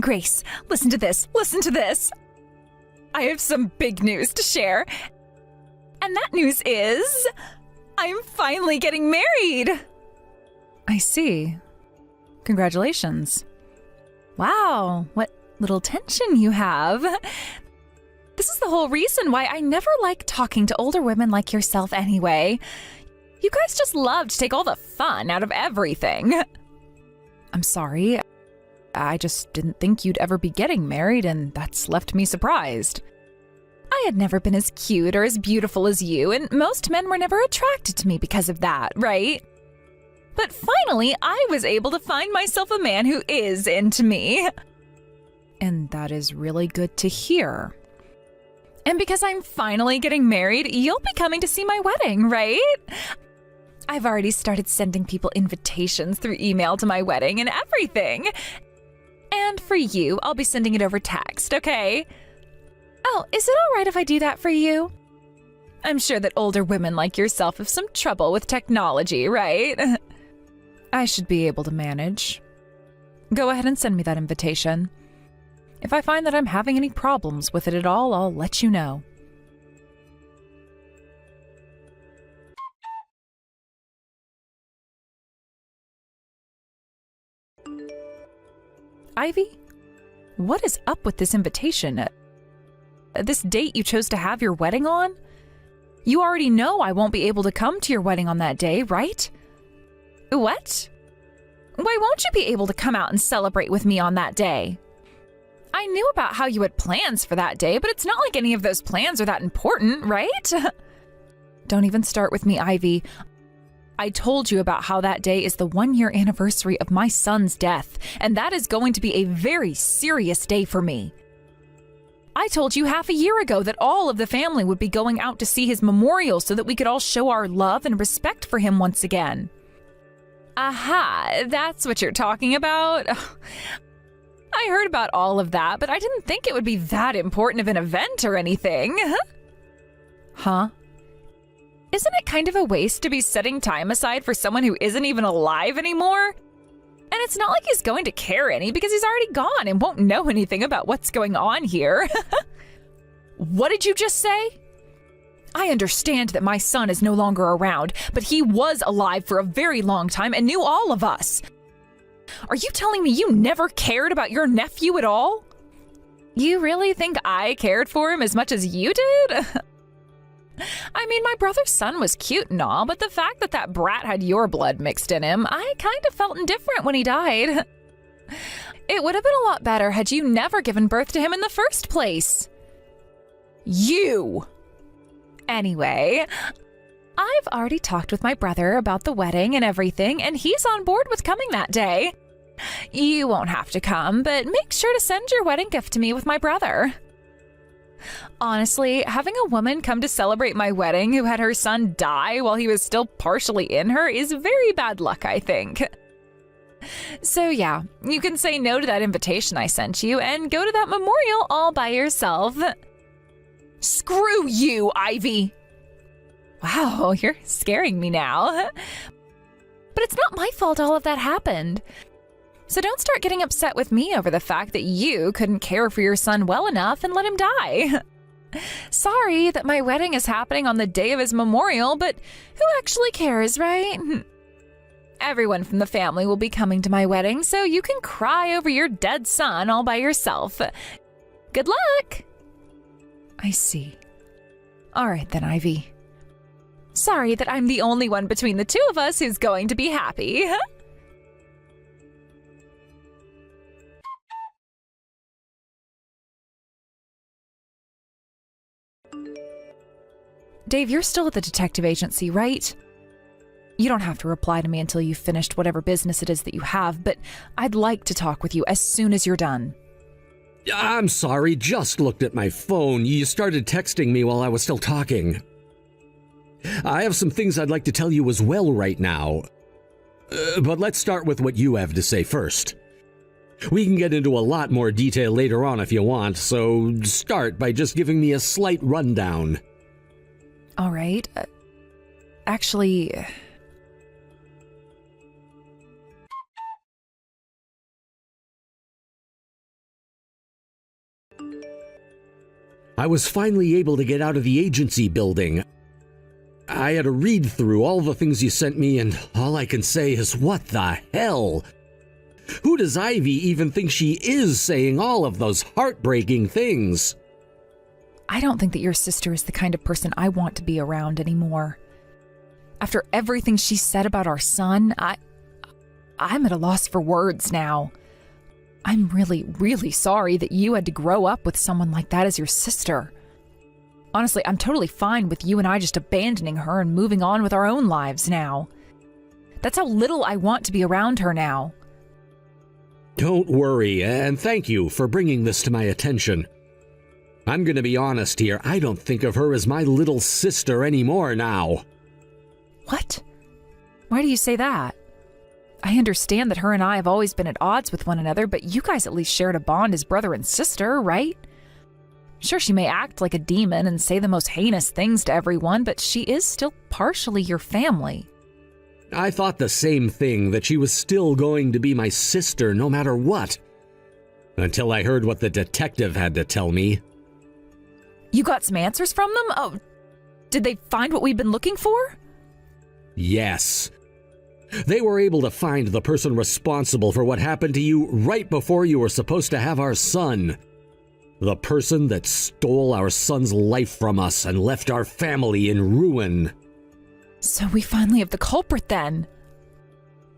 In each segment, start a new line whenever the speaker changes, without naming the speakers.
Grace, listen to this. Listen to this. I have some big news to share. And that news is, I'm finally getting married. I see. Congratulations. Wow, what little tension you have. This is the whole reason why I never like talking to older women like yourself anyway. You guys just love to take all the fun out of everything. I'm sorry. I just didn't think you'd ever be getting married, and that's left me surprised. I had never been as cute or as beautiful as you, and most men were never attracted to me because of that, right? But finally, I was able to find myself a man who is into me. And that is really good to hear. And because I'm finally getting married, you'll be coming to see my wedding, right? I've already started sending people invitations through email to my wedding and everything. And for you, I'll be sending it over text, okay? Oh, is it all right if I do that for you? I'm sure that older women like yourself have some trouble with technology, right? I should be able to manage. Go ahead and send me that invitation. If I find that I'm having any problems with it at all, I'll let you know. Ivy? What is up with this invitation? This date you chose to have your wedding on? You already know I won't be able to come to your wedding on that day, right? What? Why won't you be able to come out and celebrate with me on that day? I knew about how you had plans for that day, but it's not like any of those plans are that important, right? Don't even start with me, Ivy. I told you about how that day is the 1-year anniversary of my son's death, and that is going to be a very serious day for me. I told you half a year ago that all of the family would be going out to see his memorial so that we could all show our love and respect for him once again. Aha, that's what you're talking about? I heard about all of that, but I didn't think it would be that important of an event or anything. Huh? Isn't it kind of a waste to be setting time aside for someone who isn't even alive anymore? And it's not like he's going to care any because he's already gone and won't know anything about what's going on here. What did you just say? I understand that my son is no longer around, but he was alive for a very long time and knew all of us. Are you telling me you never cared about your nephew at all? You really think I cared for him as much as you did? I mean, my brother's son was cute and all, but the fact that that brat had your blood mixed in him, I kind of felt indifferent when he died. It would have been a lot better had you never given birth to him in the first place. You! Anyway, I've already talked with my brother about the wedding and everything, and he's on board with coming that day. You won't have to come, but make sure to send your wedding gift to me with my brother. Honestly, having a woman come to celebrate my wedding who had her son die while he was still partially in her is very bad luck, I think. So yeah, you can say no to that invitation I sent you and go to that memorial all by yourself. Screw you, Ivy! Wow, you're scaring me now. But it's not my fault all of that happened. So don't start getting upset with me over the fact that you couldn't care for your son well enough and let him die. Sorry that my wedding is happening on the day of his memorial, but who actually cares, right? Everyone from the family will be coming to my wedding, so you can cry over your dead son all by yourself. Good luck! I see. All right then, Ivy. Sorry that I'm the only one between the two of us who's going to be happy. Dave, you're still at the detective agency, right? You don't have to reply to me until you've finished whatever business it is that you have, but I'd like to talk with you as soon as you're done.
I'm sorry, just looked at my phone. You started texting me while I was still talking. I have some things I'd like to tell you as well right now. But let's start with what you have to say first. We can get into a lot more detail later on if you want, so start by just giving me a slight rundown.
All right. Actually...
I was finally able to get out of the agency building. I had to read through all the things you sent me, and all I can say is, what the hell? Who does Ivy even think she is, saying all of those heartbreaking things?
I don't think that your sister is the kind of person I want to be around anymore. After everything she said about our son, I'm at a loss for words now. I'm really, really sorry that you had to grow up with someone like that as your sister. Honestly, I'm totally fine with you and I just abandoning her and moving on with our own lives now. That's how little I want to be around her now.
Don't worry, and thank you for bringing this to my attention. I'm gonna be honest here, I don't think of her as my little sister anymore now.
What? Why do you say that? I understand that her and I have always been at odds with one another, but you guys at least shared a bond as brother and sister, right? Sure, she may act like a demon and say the most heinous things to everyone, but she is still partially your family.
I thought the same thing, that she was still going to be my sister no matter what. Until I heard what the detective had to tell me.
You got some answers from them? Oh, did they find what we've been looking for?
Yes. They were able to find the person responsible for what happened to you right before you were supposed to have our son. The person that stole our son's life from us and left our family in ruin.
So we finally have the culprit then.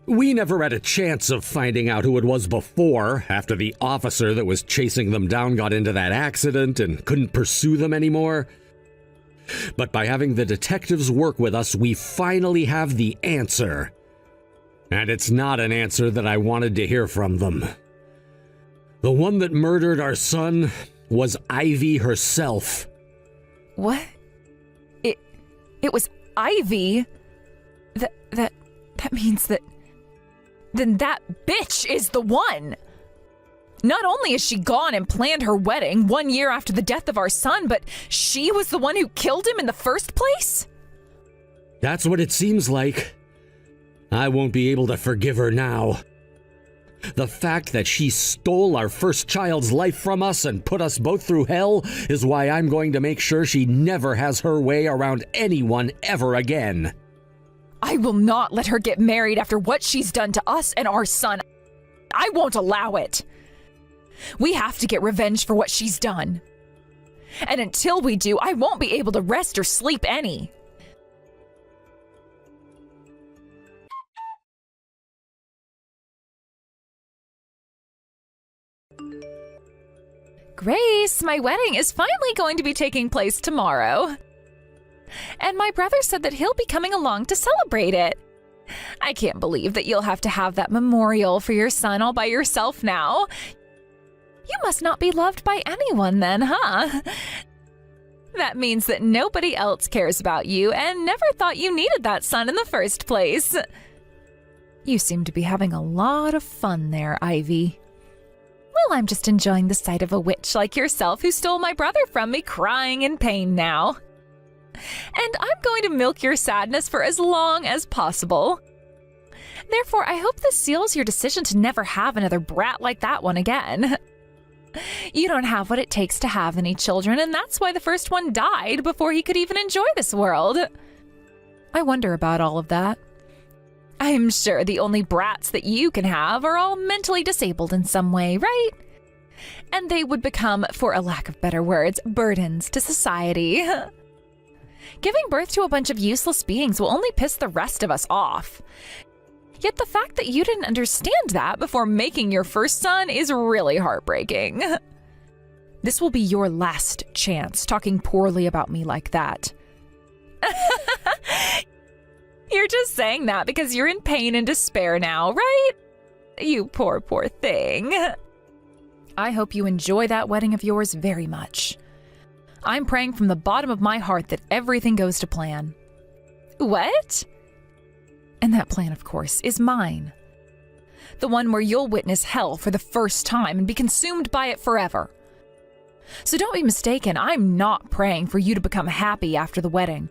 We never had a chance of finding out who it was before, after the officer that was chasing them down got into that accident and couldn't pursue them anymore. But by having the detectives work with us, we finally have the answer. And it's not an answer that I wanted to hear from them. The one that murdered our son was Ivy herself.
What? It was Ivy? That means that... Then that bitch is the one! Not only is she gone and planned her wedding 1 year after the death of our son, but she was the one who killed him in the first place?
That's what it seems like. I won't be able to forgive her now. The fact that she stole our first child's life from us and put us both through hell is why I'm going to make sure she never has her way around anyone ever again.
I will not let her get married after what she's done to us and our son. I won't allow it. We have to get revenge for what she's done. And until we do, I won't be able to rest or sleep any. Grace, my wedding is finally going to be taking place tomorrow. And my brother said that he'll be coming along to celebrate it. I can't believe that you'll have to have that memorial for your son all by yourself now. You must not be loved by anyone then, huh? That means that nobody else cares about you and never thought you needed that son in the first place. You seem to be having a lot of fun there, Ivy. Well, I'm just enjoying the sight of a witch like yourself who stole my brother from me crying in pain now. And I'm going to milk your sadness for as long as possible. Therefore, I hope this seals your decision to never have another brat like that one again. You don't have what it takes to have any children, and that's why the first one died before he could even enjoy this world. I wonder about all of that. I'm sure the only brats that you can have are all mentally disabled in some way, right? And they would become, for a lack of better words, burdens to society. Giving birth to a bunch of useless beings will only piss the rest of us off. Yet the fact that you didn't understand that before making your first son is really heartbreaking. This will be your last chance talking poorly about me like that. You're just saying that because you're in pain and despair now, right? You poor, poor thing. I hope you enjoy that wedding of yours very much. I'm praying from the bottom of my heart that everything goes to plan. What? And that plan, of course, is mine. The one where you'll witness hell for the first time and be consumed by it forever. So don't be mistaken, I'm not praying for you to become happy after the wedding.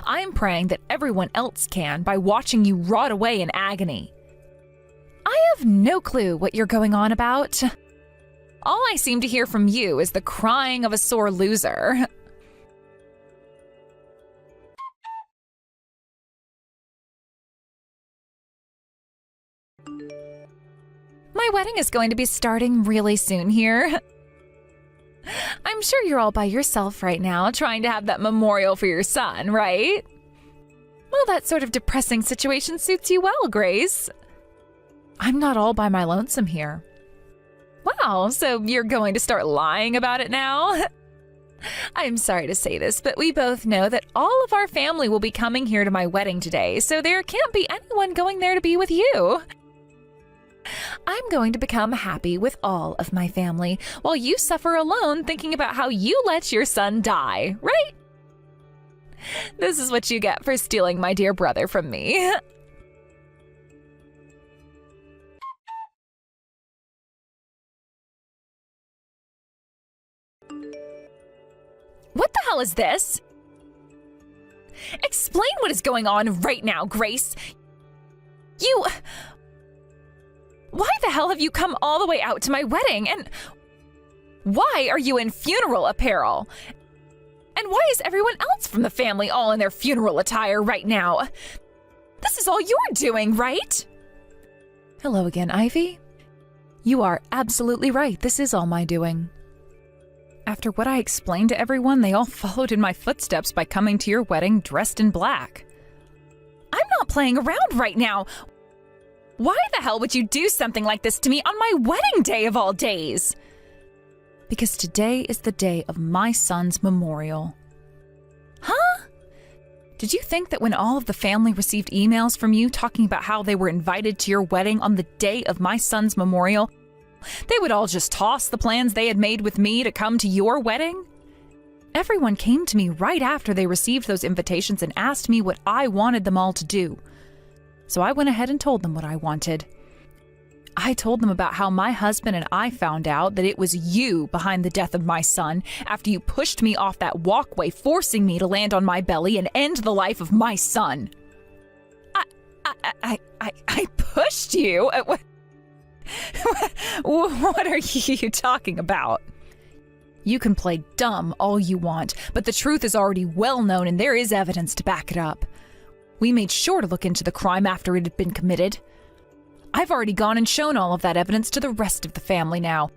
I'm praying that everyone else can by watching you rot away in agony. I have no clue what you're going on about. All I seem to hear from you is the crying of a sore loser. My wedding is going to be starting really soon here. I'm sure you're all by yourself right now, trying to have that memorial for your son, right? Well, that sort of depressing situation suits you well, Grace. I'm not all by my lonesome here. Wow, so you're going to start lying about it now? I'm sorry to say this, but we both know that all of our family will be coming here to my wedding today, so there can't be anyone going there to be with you. I'm going to become happy with all of my family, while you suffer alone thinking about how you let your son die, right? This is what you get for stealing my dear brother from me. What the hell is this? Explain what is going on right now, Grace. Why the hell have you come all the way out to my wedding? And why are you in funeral apparel? And why is everyone else from the family all in their funeral attire right now? This is all you're doing, right? Hello again, Ivy. You are absolutely right. This is all my doing. After what I explained to everyone, they all followed in my footsteps by coming to your wedding dressed in black. I'm not playing around right now. Why the hell would you do something like this to me on my wedding day of all days? Because today is the day of my son's memorial. Huh? Did you think that when all of the family received emails from you talking about how they were invited to your wedding on the day of my son's memorial, they would all just toss the plans they had made with me to come to your wedding? Everyone came to me right after they received those invitations and asked me what I wanted them all to do. So I went ahead and told them what I wanted. I told them about how my husband and I found out that it was you behind the death of my son after you pushed me off that walkway, forcing me to land on my belly and end the life of my son. I pushed you? What are you talking about? You can play dumb all you want, but the truth is already well known and there is evidence to back it up. We made sure to look into the crime after it had been committed. I've already gone and shown all of that evidence to the rest of the family now.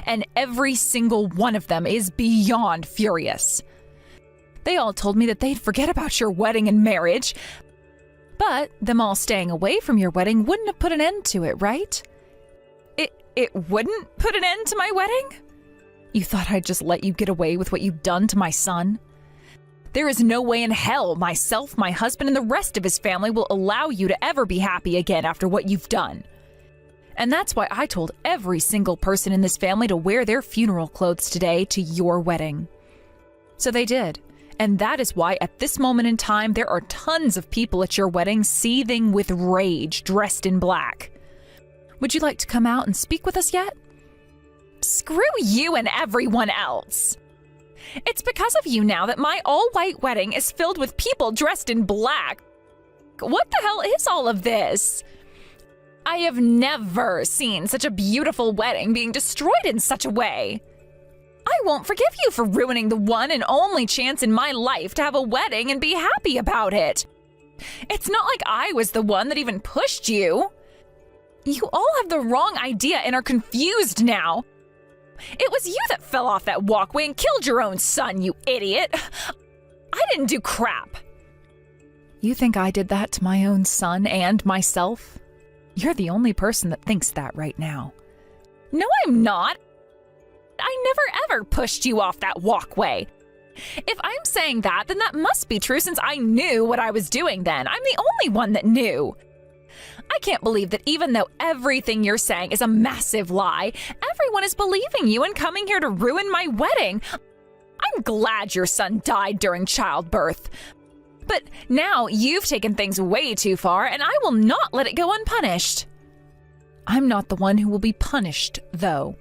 And every single one of them is beyond furious. They all told me that they'd forget about your wedding and marriage. But them all staying away from your wedding wouldn't have put an end to it, right? It wouldn't put an end to my wedding? You thought I'd just let you get away with what you've done to my son? There is no way in hell myself, my husband, and the rest of his family will allow you to ever be happy again after what you've done. And that's why I told every single person in this family to wear their funeral clothes today to your wedding. So they did. And that is why at this moment in time, there are tons of people at your wedding seething with rage, dressed in black. Would you like to come out and speak with us yet? Screw you and everyone else. It's because of you now that my all-white wedding is filled with people dressed in black. What the hell is all of this? I have never seen such a beautiful wedding being destroyed in such a way. I won't forgive you for ruining the one and only chance in my life to have a wedding and be happy about it. It's not like I was the one that even pushed you. You all have the wrong idea and are confused now. It was you that fell off that walkway and killed your own son, you idiot. I didn't do crap. You think I did that to my own son and myself? You're the only person that thinks that right now. No, I'm not. I never ever pushed you off that walkway. If I'm saying that, then that must be true since I knew what I was doing then. I'm the only one that knew. I can't believe that even though everything you're saying is a massive lie, everyone is believing you and coming here to ruin my wedding. I'm glad your son died during childbirth. But now you've taken things way too far, and I will not let it go unpunished. I'm not the one who will be punished, though.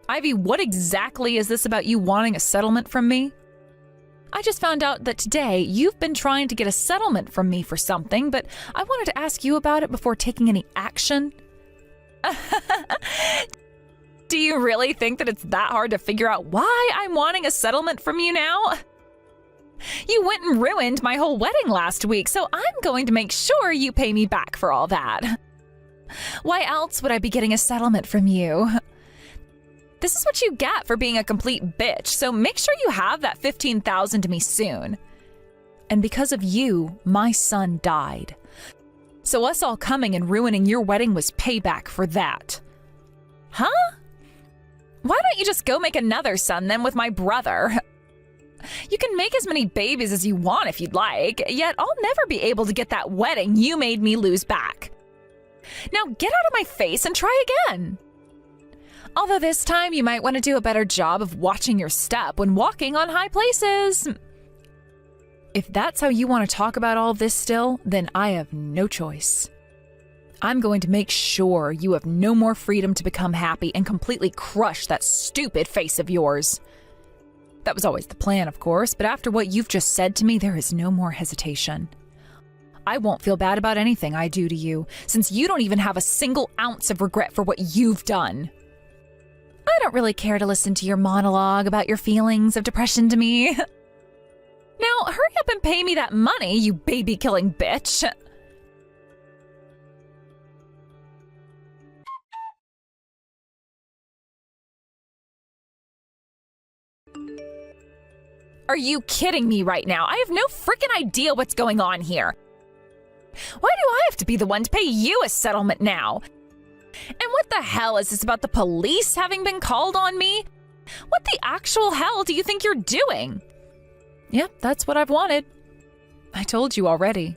Ivy, what exactly is this about you wanting a settlement from me? I I just found out that today you've been trying to get a settlement from me for something, but I wanted to ask you about it before taking any action. Do you really think that it's that hard to figure out why I'm wanting a settlement from you now? You went and ruined my whole wedding last week, so I'm going to make sure you pay me back for all that. Why else would I be getting a settlement from you? This is what you get for being a complete bitch, so make sure you have that $15,000 to me soon. And because of you, my son died. So us all coming and ruining your wedding was payback for that. Huh? Why don't you just go make another son then with my brother? You can make as many babies as you want if you'd like, yet I'll never be able to get that wedding you made me lose back. Now get out of my face and try again. Although this time you might want to do a better job of watching your step when walking on high places. If that's how you want to talk about all this still, then I have no choice. I'm going to make sure you have no more freedom to become happy and completely crush that stupid face of yours. That was always the plan, of course, but after what you've just said to me, there is no more hesitation. I won't feel bad about anything I do to you, since you don't even have a single ounce of regret for what you've done. I don't really care to listen to your monologue about your feelings of depression to me. Now, hurry up and pay me that money, you baby-killing bitch. Are you kidding me right now? I have no freaking idea what's going on here. Why do I have to be the one to pay you a settlement now? And what the hell is this about the police having been called on me? What the actual hell do you think you're doing? Yep, that's what I've wanted. I told you already.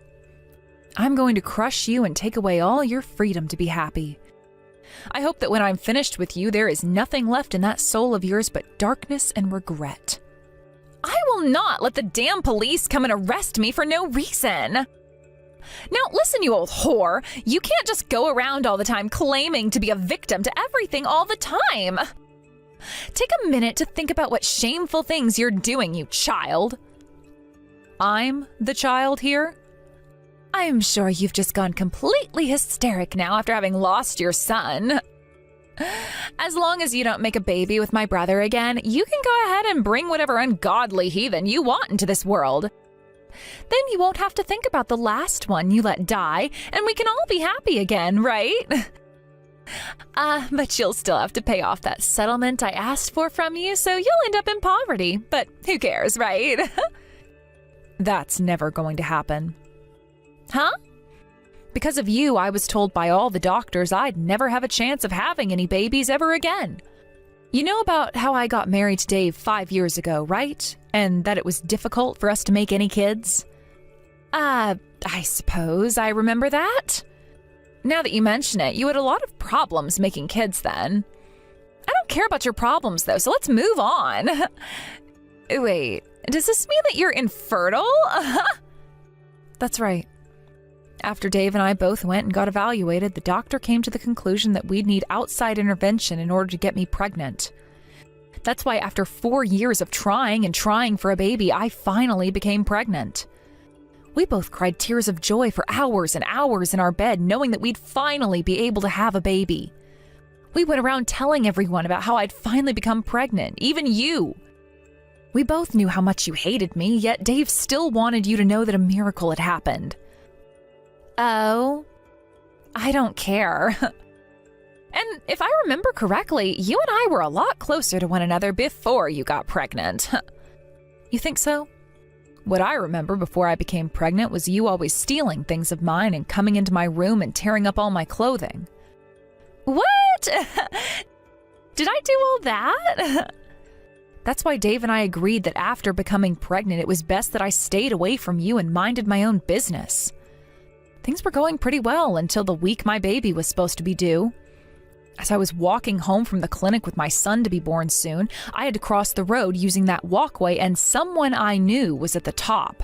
I'm going to crush you and take away all your freedom to be happy. I hope that when I'm finished with you, there is nothing left in that soul of yours but darkness and regret. I will not let the damn police come and arrest me for no reason. Now, listen, you old whore. You can't just go around all the time claiming to be a victim to everything all the time. Take a minute to think about what shameful things you're doing, you child. I'm the child here? I'm sure you've just gone completely hysteric now after having lost your son. As long as you don't make a baby with my brother again, you can go ahead and bring whatever ungodly heathen you want into this world. Then you won't have to think about the last one you let die, and we can all be happy again, right? But you'll still have to pay off that settlement I asked for from you, so you'll end up in poverty. But who cares, right? That's never going to happen. Huh? Because of you, I was told by all the doctors I'd never have a chance of having any babies ever again. You know about how I got married to Dave 5 years ago, right? And that it was difficult for us to make any kids? I suppose I remember that. Now that you mention it, you had a lot of problems making kids then. I don't care about your problems, though, so let's move on. Wait, does this mean that you're infertile? That's right. After Dave and I both went and got evaluated, the doctor came to the conclusion that we'd need outside intervention in order to get me pregnant. That's why after 4 years of trying and trying for a baby, I finally became pregnant. We both cried tears of joy for hours and hours in our bed, knowing that we'd finally be able to have a baby. We went around telling everyone about how I'd finally become pregnant, even you. We both knew how much you hated me, yet Dave still wanted you to know that a miracle had happened. Oh, I don't care. And if I remember correctly, you and I were a lot closer to one another before you got pregnant. You think so? What I remember before I became pregnant was you always stealing things of mine and coming into my room and tearing up all my clothing. What? Did I do all that? That's why Dave and I agreed that after becoming pregnant, it was best that I stayed away from you and minded my own business. Things were going pretty well until the week my baby was supposed to be due. As I was walking home from the clinic with my son to be born soon, I had to cross the road using that walkway, and someone I knew was at the top.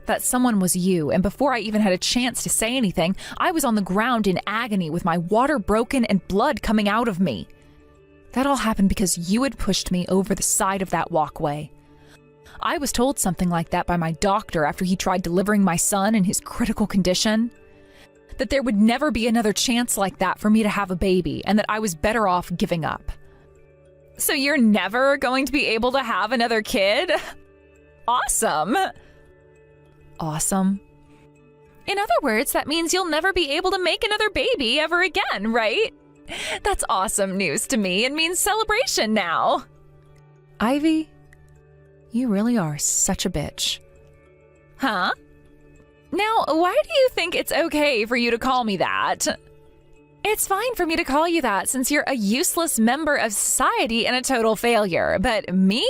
That someone was you, and before I even had a chance to say anything, I was on the ground in agony with my water broken and blood coming out of me. That all happened because you had pushed me over the side of that walkway. I was told something like that by my doctor after he tried delivering my son in his critical condition. That there would never be another chance like that for me to have a baby, and that I was better off giving up. So you're never going to be able to have another kid? Awesome. Awesome. In other words, that means you'll never be able to make another baby ever again, right? That's awesome news to me and means celebration now. Ivy, you really are such a bitch. Huh? Now, why do you think it's okay for you to call me that? It's fine for me to call you that since you're a useless member of society and a total failure. But me?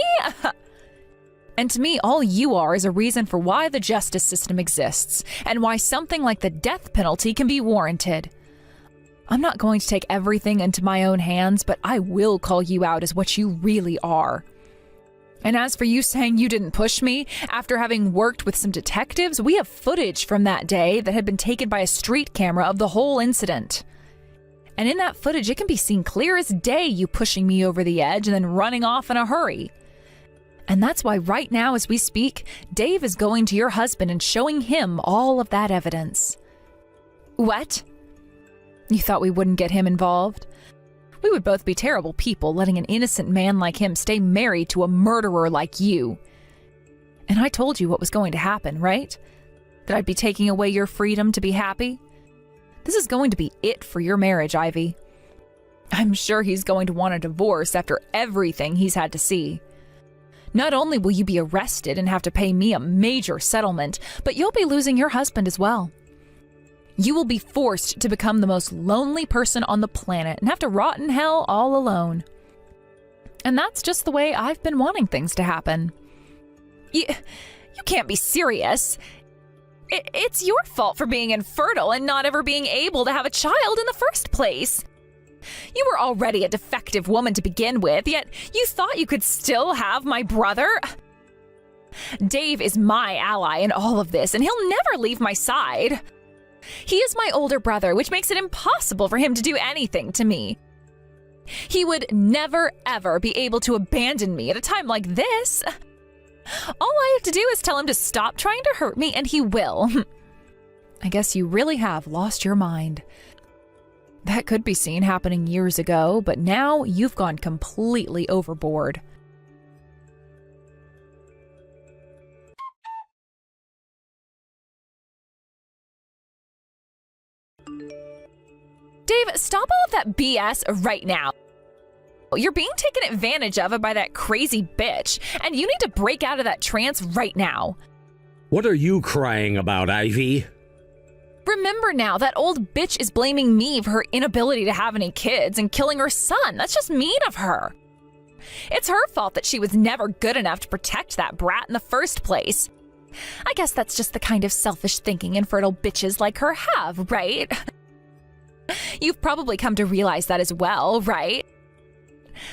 And to me, all you are is a reason for why the justice system exists and why something like the death penalty can be warranted. I'm not going to take everything into my own hands, but I will call you out as what you really are. And as for you saying you didn't push me, after having worked with some detectives, we have footage from that day that had been taken by a street camera of the whole incident. And in that footage, it can be seen clear as day you pushing me over the edge and then running off in a hurry. And that's why right now as we speak, Dave is going to your husband and showing him all of that evidence. What? You thought we wouldn't get him involved? We would both be terrible people letting an innocent man like him stay married to a murderer like you. And I told you what was going to happen, right? That I'd be taking away your freedom to be happy? This is going to be it for your marriage, Ivy. I'm sure he's going to want a divorce after everything he's had to see. Not only will you be arrested and have to pay me a major settlement, but you'll be losing your husband as well. You will be forced to become the most lonely person on the planet and have to rot in hell all alone. And that's just the way I've been wanting things to happen. You can't be serious. It's your fault for being infertile and not ever being able to have a child in the first place. You were already a defective woman to begin with, yet you thought you could still have my brother? Dave is my ally in all of this, and he'll never leave my side. He is my older brother, which makes it impossible for him to do anything to me. He would never, ever be able to abandon me at a time like this. All I have to do is tell him to stop trying to hurt me, and he will. I guess you really have lost your mind. That could be seen happening years ago, but now you've gone completely overboard. Dave, stop all of that BS right now. You're being taken advantage of by that crazy bitch, and you need to break out of that trance right now.
What are you crying about, Ivy?
Remember now, that old bitch is blaming me for her inability to have any kids and killing her son. That's just mean of her. It's her fault that she was never good enough to protect that brat in the first place. I guess that's just the kind of selfish thinking infertile bitches like her have, right? You've probably come to realize that as well, right?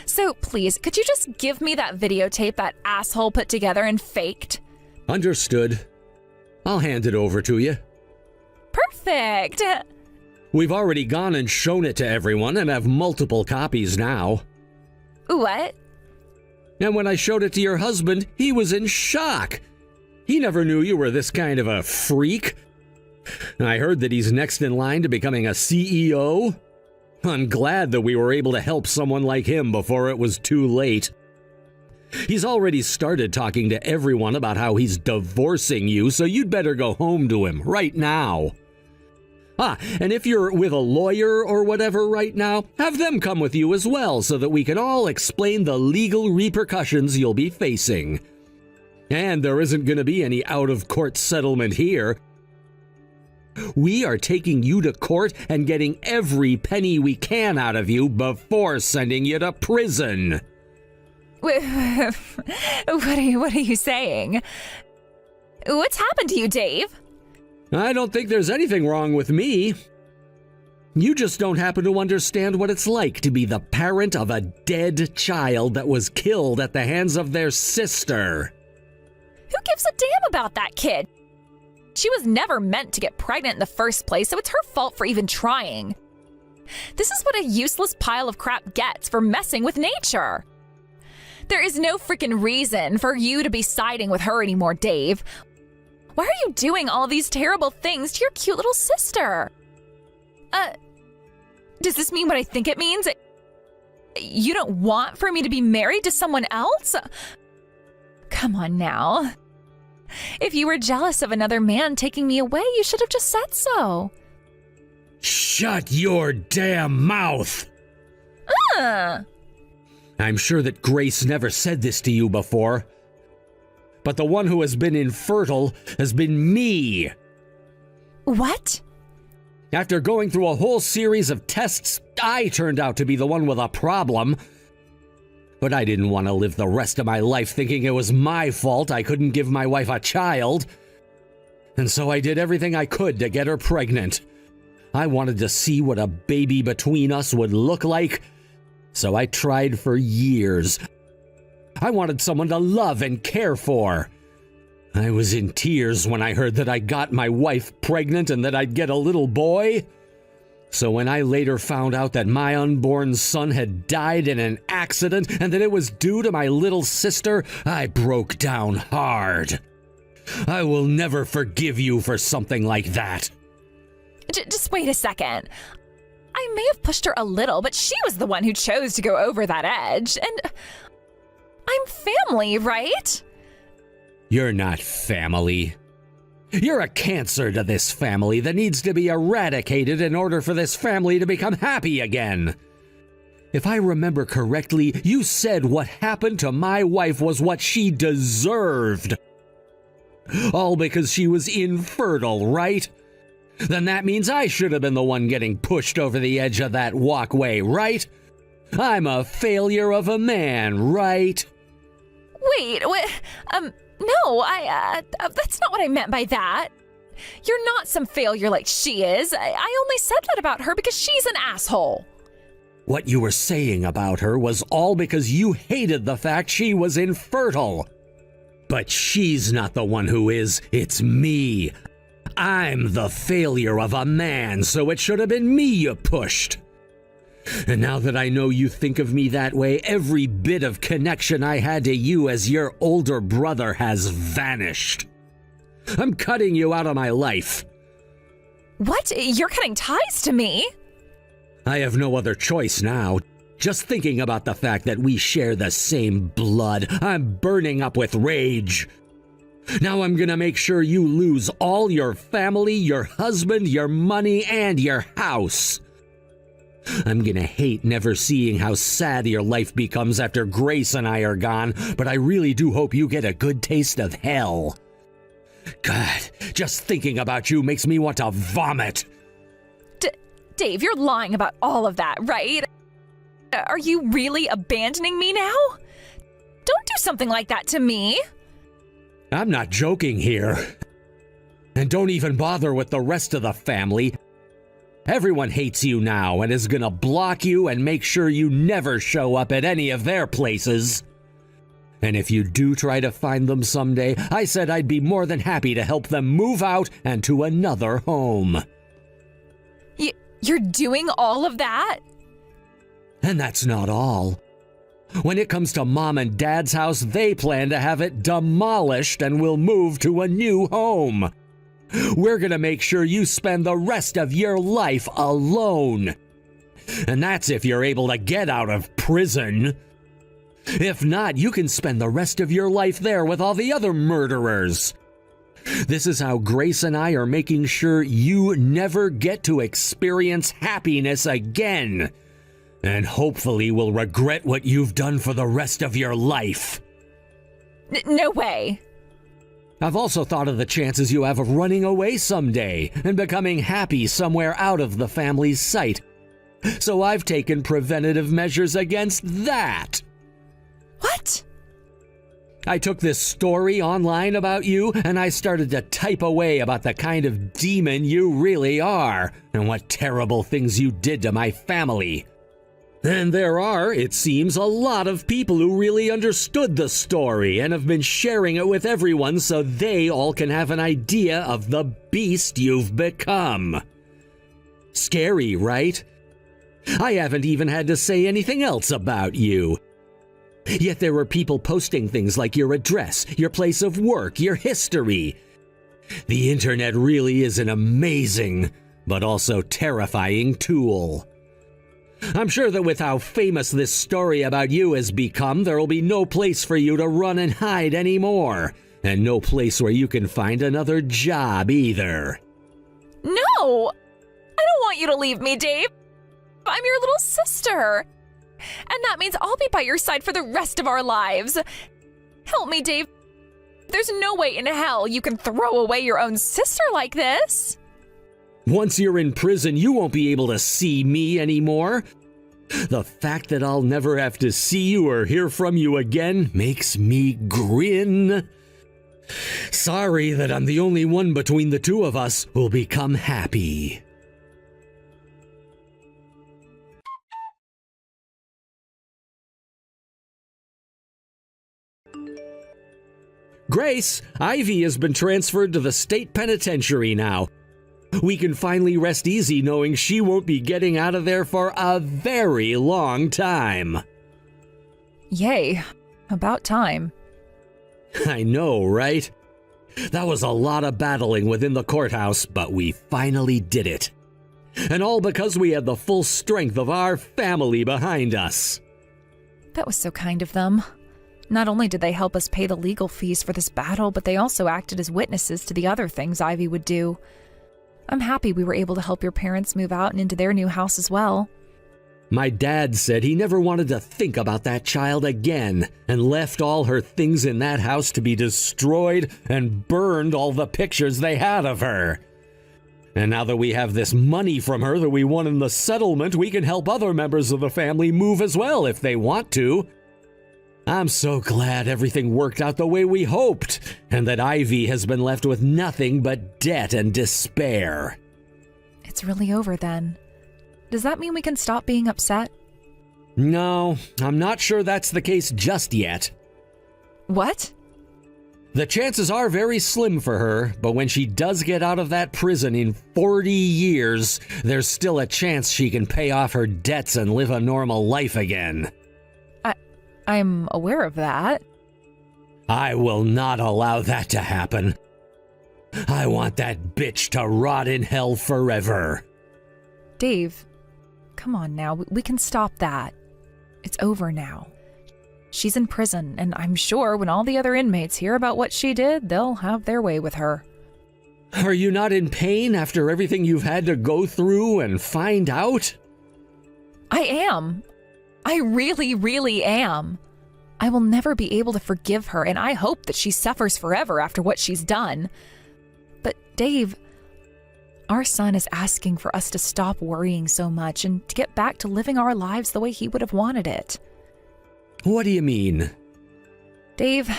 So please, could you just give me that videotape that asshole put together and faked?
Understood. I'll hand it over to you.
Perfect!
We've already gone and shown it to everyone and have multiple copies now.
What?
And when I showed it to your husband, he was in shock. He never knew you were this kind of a freak. I heard that he's next in line to becoming a CEO. I'm glad that we were able to help someone like him before it was too late. He's already started talking to everyone about how he's divorcing you, so you'd better go home to him right now. And if you're with a lawyer or whatever right now, have them come with you as well so that we can all explain the legal repercussions you'll be facing. And there isn't going to be any out-of-court settlement here. We are taking you to court and getting every penny we can out of you before sending you to prison.
What are you saying? What's happened to you, Dave?
I don't think there's anything wrong with me. You just don't happen to understand what it's like to be the parent of a dead child that was killed at the hands of their sister.
Who gives a damn about that kid? She was never meant to get pregnant in the first place, so it's her fault for even trying. This is what a useless pile of crap gets for messing with nature. There is no freaking reason for you to be siding with her anymore, Dave. Why are you doing all these terrible things to your cute little sister? Does this mean what I think it means? You don't want for me to be married to someone else? Come on now. If you were jealous of another man taking me away, you should have just said so.
Shut your damn mouth! I'm sure that Grace never said this to you before, but the one who has been infertile has been me.
What?
After going through a whole series of tests, I turned out to be the one with a problem. But I didn't want to live the rest of my life thinking it was my fault I couldn't give my wife a child. And so I did everything I could to get her pregnant. I wanted to see what a baby between us would look like, so I tried for years. I wanted someone to love and care for. I was in tears when I heard that I got my wife pregnant and that I'd get a little boy. So when I later found out that my unborn son had died in an accident and that it was due to my little sister, I broke down hard. I will never forgive you for something like that.
Just wait a second. I may have pushed her a little, but she was the one who chose to go over that edge. And I'm family, right?
You're not family. You're a cancer to this family that needs to be eradicated in order for this family to become happy again. If I remember correctly, you said what happened to my wife was what she deserved. All because she was infertile, right? Then that means I should have been the one getting pushed over the edge of that walkway, right? I'm a failure of a man, right?
Wait, no, that's not what I meant by that. You're not some failure like she is. I only said that about her because she's an asshole.
What you were saying about her was all because you hated the fact she was infertile. But she's not the one who is, it's me. I'm the failure of a man, so it should have been me you pushed. And now that I know you think of me that way, every bit of connection I had to you as your older brother has vanished. I'm cutting you out of my life.
What? You're cutting ties to me?
I have no other choice now. Just thinking about the fact that we share the same blood, I'm burning up with rage. Now I'm gonna make sure you lose all your family, your husband, your money, and your house. I'm gonna hate never seeing how sad your life becomes after Grace and I are gone, but I really do hope you get a good taste of hell. God, just thinking about you makes me want to vomit.
Dave, you're lying about all of that, right? Are you really abandoning me now? Don't do something like that to me.
I'm not joking here. And don't even bother with the rest of the family. Everyone hates you now and is gonna block you and make sure you never show up at any of their places. And if you do try to find them someday, I said I'd be more than happy to help them move out and to another home.
You're doing all of that?
And that's not all. When it comes to Mom and Dad's house, they plan to have it demolished and will move to a new home. We're gonna make sure you spend the rest of your life alone. And that's if you're able to get out of prison. If not, you can spend the rest of your life there with all the other murderers. This is how Grace and I are making sure you never get to experience happiness again. And hopefully will regret what you've done for the rest of your life.
No way.
I've also thought of the chances you have of running away someday and becoming happy somewhere out of the family's sight. So I've taken preventative measures against that.
What?
I took this story online about you and I started to type away about the kind of demon you really are and what terrible things you did to my family. And there are, it seems, a lot of people who really understood the story and have been sharing it with everyone so they all can have an idea of the beast you've become. Scary, right? I haven't even had to say anything else about you. Yet there were people posting things like your address, your place of work, your history. The internet really is an amazing, but also terrifying tool. I'm sure that with how famous this story about you has become, there will be no place for you to run and hide anymore, and no place where you can find another job either.
No! I don't want you to leave me, Dave. I'm your little sister. And that means I'll be by your side for the rest of our lives. Help me, Dave. There's no way in hell you can throw away your own sister like this.
Once you're in prison, you won't be able to see me anymore. The fact that I'll never have to see you or hear from you again makes me grin. Sorry that I'm the only one between the two of us who'll become happy. Grace, Ivy has been transferred to the state penitentiary now. We can finally rest easy knowing she won't be getting out of there for a very long time.
Yay. About time.
I know, right? That was a lot of battling within the courthouse, but we finally did it. And all because we had the full strength of our family behind us.
That was so kind of them. Not only did they help us pay the legal fees for this battle, but they also acted as witnesses to the other things Ivy would do. I'm happy we were able to help your parents move out and into their new house as well.
My dad said he never wanted to think about that child again and left all her things in that house to be destroyed and burned all the pictures they had of her. And now that we have this money from her that we won in the settlement, we can help other members of the family move as well if they want to. I'm so glad everything worked out the way we hoped, and that Ivy has been left with nothing but debt and despair.
It's really over then. Does that mean we can stop being upset?
No, I'm not sure that's the case just yet.
What?
The chances are very slim for her, but when she does get out of that prison in 40 years, there's still a chance she can pay off her debts and live a normal life again.
I'm aware of that.
I will not allow that to happen. I want that bitch to rot in hell forever.
Dave, come on now. We can stop that. It's over now. She's in prison, and I'm sure when all the other inmates hear about what she did, they'll have their way with her.
Are you not in pain after everything you've had to go through and find out?
I am. I really, really am. I will never be able to forgive her, and I hope that she suffers forever after what she's done. But Dave, our son is asking for us to stop worrying so much and to get back to living our lives the way he would have wanted it.
What do you mean?
Dave,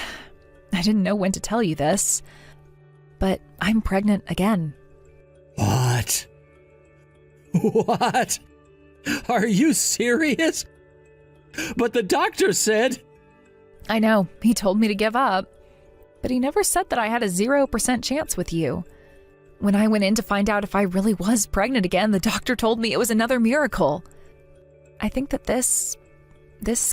I didn't know when to tell you this, but I'm pregnant again.
What? What? Are you serious? But the doctor said...
I know, he told me to give up, but he never said that I had a 0% chance with you. When I went in to find out if I really was pregnant again, the doctor told me it was another miracle. I think that this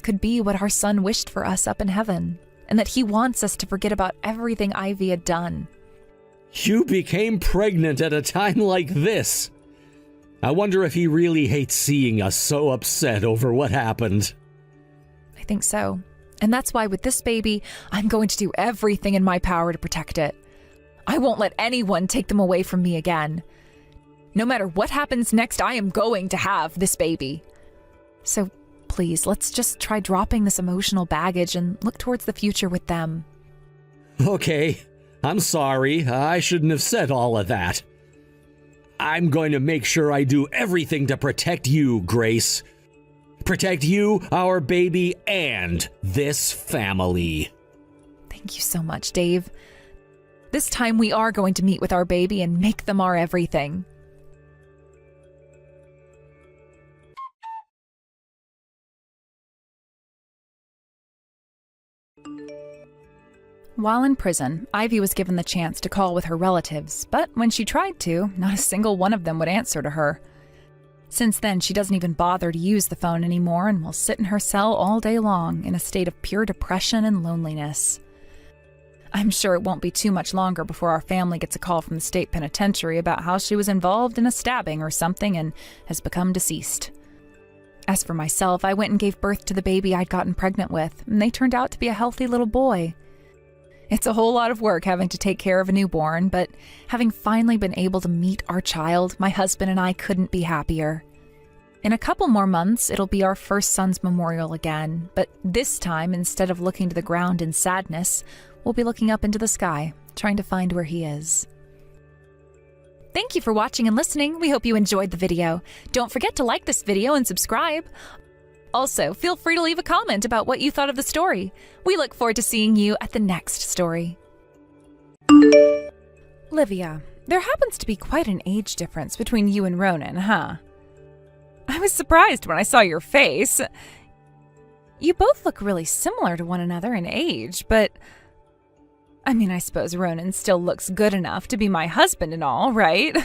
could be what our son wished for us up in heaven, and that he wants us to forget about everything Ivy had done.
You became pregnant at a time like this. I wonder if he really hates seeing us so upset over what happened.
I think so. And that's why with this baby, I'm going to do everything in my power to protect it. I won't let anyone take them away from me again. No matter what happens next, I am going to have this baby. So please, let's just try dropping this emotional baggage and look towards the future with them.
Okay, I'm sorry. I shouldn't have said all of that. I'm going to make sure I do everything to protect you, Grace. Protect you, our baby, and this family.
Thank you so much, Dave. This time we are going to meet with our baby and make them our everything. While in prison, Ivy was given the chance to call with her relatives, but when she tried to, not a single one of them would answer to her. Since then, she doesn't even bother to use the phone anymore and will sit in her cell all day long in a state of pure depression and loneliness. I'm sure it won't be too much longer before our family gets a call from the state penitentiary about how she was involved in a stabbing or something and has become deceased. As for myself, I went and gave birth to the baby I'd gotten pregnant with, and they turned out to be a healthy little boy. It's a whole lot of work having to take care of a newborn, but having finally been able to meet our child, my husband and I couldn't be happier. In a couple more months, it'll be our first son's memorial again, but this time, instead of looking to the ground in sadness, we'll be looking up into the sky, trying to find where he is. Thank you for watching and listening. We hope you enjoyed the video. Don't forget to like this video and subscribe. Also, feel free to leave a comment about what you thought of the story. We look forward to seeing you at the next story. Livia, there happens to be quite an age difference between you and Ronan, huh? I was surprised when I saw your face. You both look really similar to one another in age, but I suppose Ronan still looks good enough to be my husband and all, right?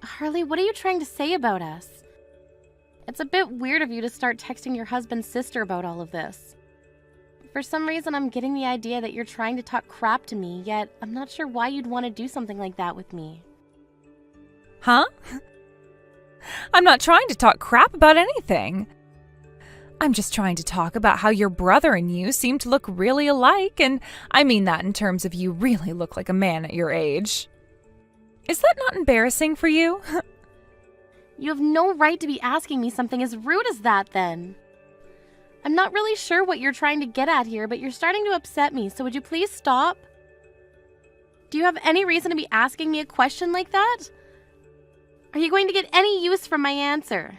Harley, what are you trying to say about us? It's a bit weird of you to start texting your husband's sister about all of this. For some reason, I'm getting the idea that you're trying to talk crap to me, yet I'm not sure why you'd want to do something like that with me.
Huh? I'm not trying to talk crap about anything. I'm just trying to talk about how your brother and you seem to look really alike, and I mean that in terms of you really look like a man at your age. Is that not embarrassing for you?
You have no right to be asking me something as rude as that, then. I'm not really sure what you're trying to get at here, but you're starting to upset me, so would you please stop? Do you have any reason to be asking me a question like that? Are you going to get any use from my answer?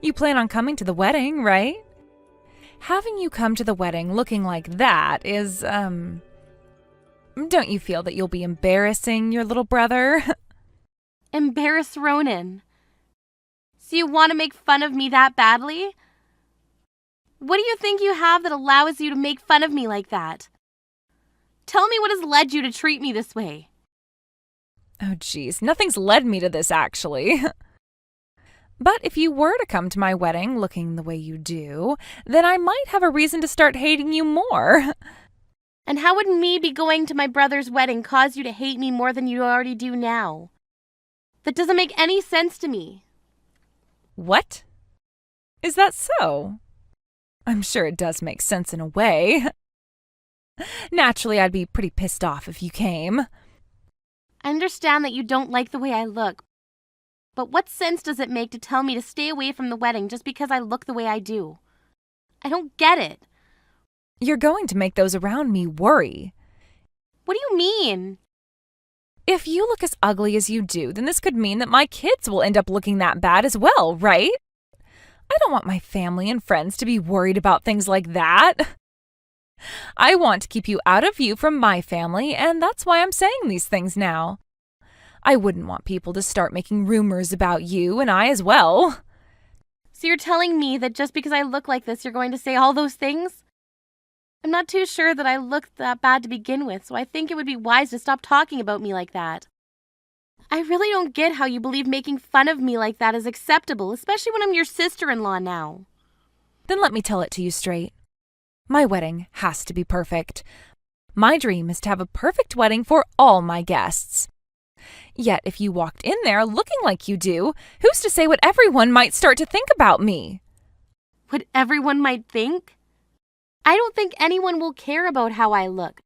You plan on coming to the wedding, right? Having you come to the wedding looking like that is, don't you feel that you'll be embarrassing your little brother?
Embarrass Ronan. So you want to make fun of me that badly? What do you think you have that allows you to make fun of me like that? Tell me what has led you to treat me this way.
Oh geez, nothing's led me to this actually. But if you were to come to my wedding looking the way you do, then I might have a reason to start hating you more.
And how would me be going to my brother's wedding cause you to hate me more than you already do now? That doesn't make any sense to me.
What? Is that so? I'm sure it does make sense in a way. Naturally, I'd be pretty pissed off if you came.
I understand that you don't like the way I look, but what sense does it make to tell me to stay away from the wedding just because I look the way I do? I don't get it.
You're going to make those around me worry.
What do you mean?
If you look as ugly as you do, then this could mean that my kids will end up looking that bad as well, right? I don't want my family and friends to be worried about things like that. I want to keep you out of view from my family, and that's why I'm saying these things now. I wouldn't want people to start making rumors about you and I as well.
So you're telling me that just because I look like this, you're going to say all those things? I'm not too sure that I look that bad to begin with, so I think it would be wise to stop talking about me like that. I really don't get how you believe making fun of me like that is acceptable, especially when I'm your sister-in-law now.
Then let me tell it to you straight. My wedding has to be perfect. My dream is to have a perfect wedding for all my guests. Yet if you walked in there looking like you do, who's to say what everyone might start to think about me?
What everyone might think? I don't think anyone will care about how I look.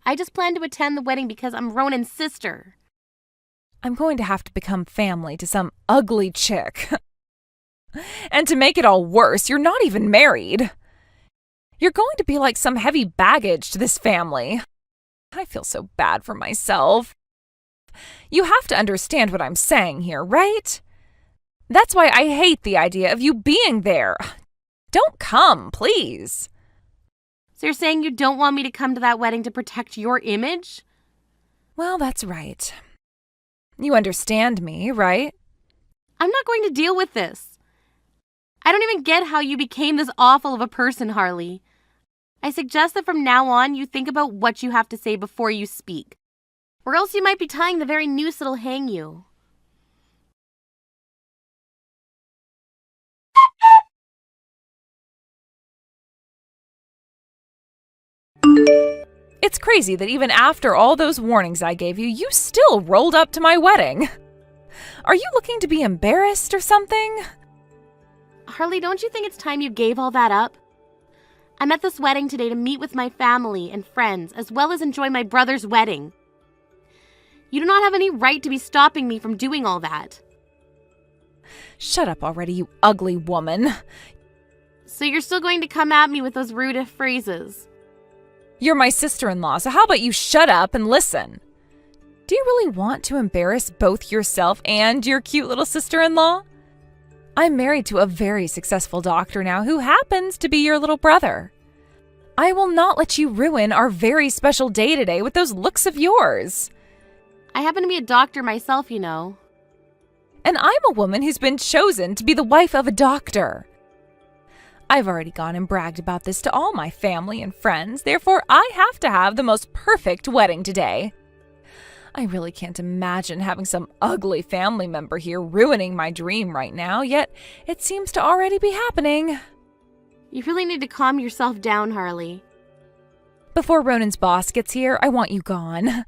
I just plan to attend the wedding because I'm Ronan's sister.
I'm going to have to become family to some ugly chick. And to make it all worse, you're not even married. You're going to be like some heavy baggage to this family. I feel so bad for myself. You have to understand what I'm saying here, right? That's why I hate the idea of you being there. Don't come, please.
So you're saying you don't want me to come to that wedding to protect your image?
Well, that's right. You understand me, right?
I'm not going to deal with this. I don't even get how you became this awful of a person, Harley. I suggest that from now on you think about what you have to say before you speak, or else you might be tying the very noose that'll hang you.
It's crazy that even after all those warnings I gave you, you still rolled up to my wedding. Are you looking to be embarrassed or something?
Harley, don't you think it's time you gave all that up? I'm at this wedding today to meet with my family and friends, as well as enjoy my brother's wedding. You do not have any right to be stopping me from doing all that.
Shut up already, you ugly woman.
So you're still going to come at me with those rude phrases?
You're my sister-in-law, so how about you shut up and listen? Do you really want to embarrass both yourself and your cute little sister-in-law? I'm married to a very successful doctor now who happens to be your little brother. I will not let you ruin our very special day today with those looks of yours.
I happen to be a doctor myself, you know.
And I'm a woman who's been chosen to be the wife of a doctor. I've already gone and bragged about this to all my family and friends, therefore I have to have the most perfect wedding today. I really can't imagine having some ugly family member here ruining my dream right now, yet it seems to already be happening.
You really need to calm yourself down, Harley.
Before Ronan's boss gets here, I want you gone.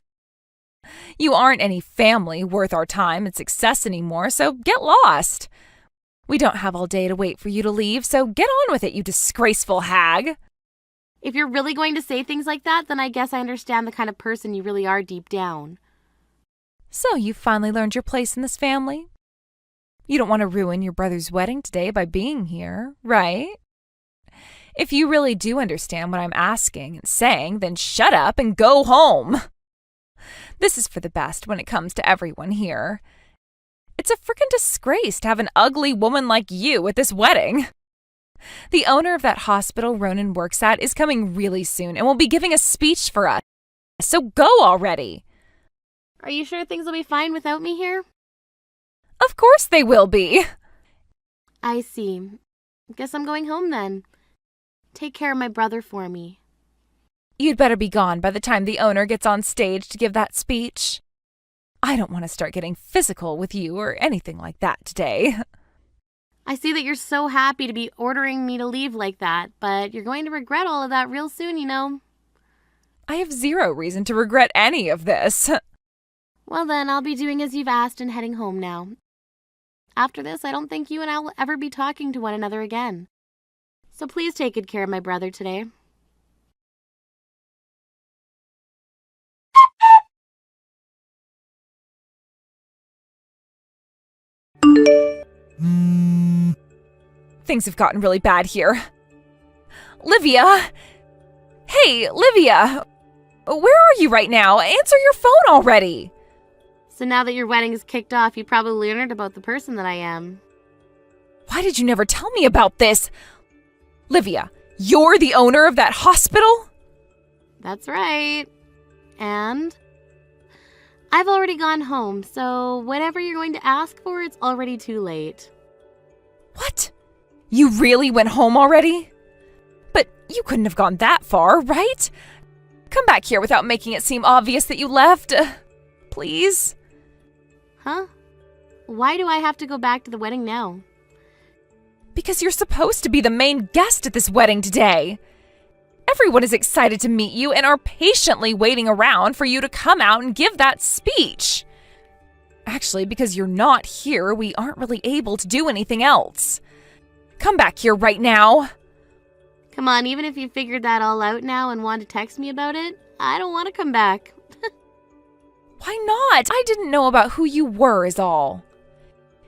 You aren't any family worth our time and success anymore, so get lost. We don't have all day to wait for you to leave, so get on with it, you disgraceful hag.
If you're really going to say things like that, then I guess I understand the kind of person you really are deep down.
So you finally learned your place in this family? You don't want to ruin your brother's wedding today by being here, right? If you really do understand what I'm asking and saying, then shut up and go home. This is for the best when it comes to everyone here. It's a frickin' disgrace to have an ugly woman like you at this wedding. The owner of that hospital Ronan works at is coming really soon and will be giving a speech for us. So go already.
Are you sure things will be fine without me here?
Of course they will be.
I see. Guess I'm going home then. Take care of my brother for me.
You'd better be gone by the time the owner gets on stage to give that speech. I don't want to start getting physical with you or anything like that today.
I see that you're so happy to be ordering me to leave like that, but you're going to regret all of that real soon, you know.
I have zero reason to regret any of this.
Well then, I'll be doing as you've asked and heading home now. After this, I don't think you and I will ever be talking to one another again. So please take good care of my brother today.
Things have gotten really bad here. Livia! Hey, Livia! Where are you right now? Answer your phone already!
So now that your wedding is kicked off, you probably learned about the person that I am.
Why did you never tell me about this? Livia, you're the owner of that hospital?
That's right. And I've already gone home, so whatever you're going to ask for, it's already too late.
What? You really went home already? But you couldn't have gone that far, right? Come back here without making it seem obvious that you left. Please?
Huh? Why do I have to go back to the wedding now?
Because you're supposed to be the main guest at this wedding today. Everyone is excited to meet you and are patiently waiting around for you to come out and give that speech. Actually, because you're not here, we aren't really able to do anything else. Come back here right now.
Come on, even if you figured that all out now and want to text me about it, I don't want to come back.
Why not? I didn't know about who you were is all.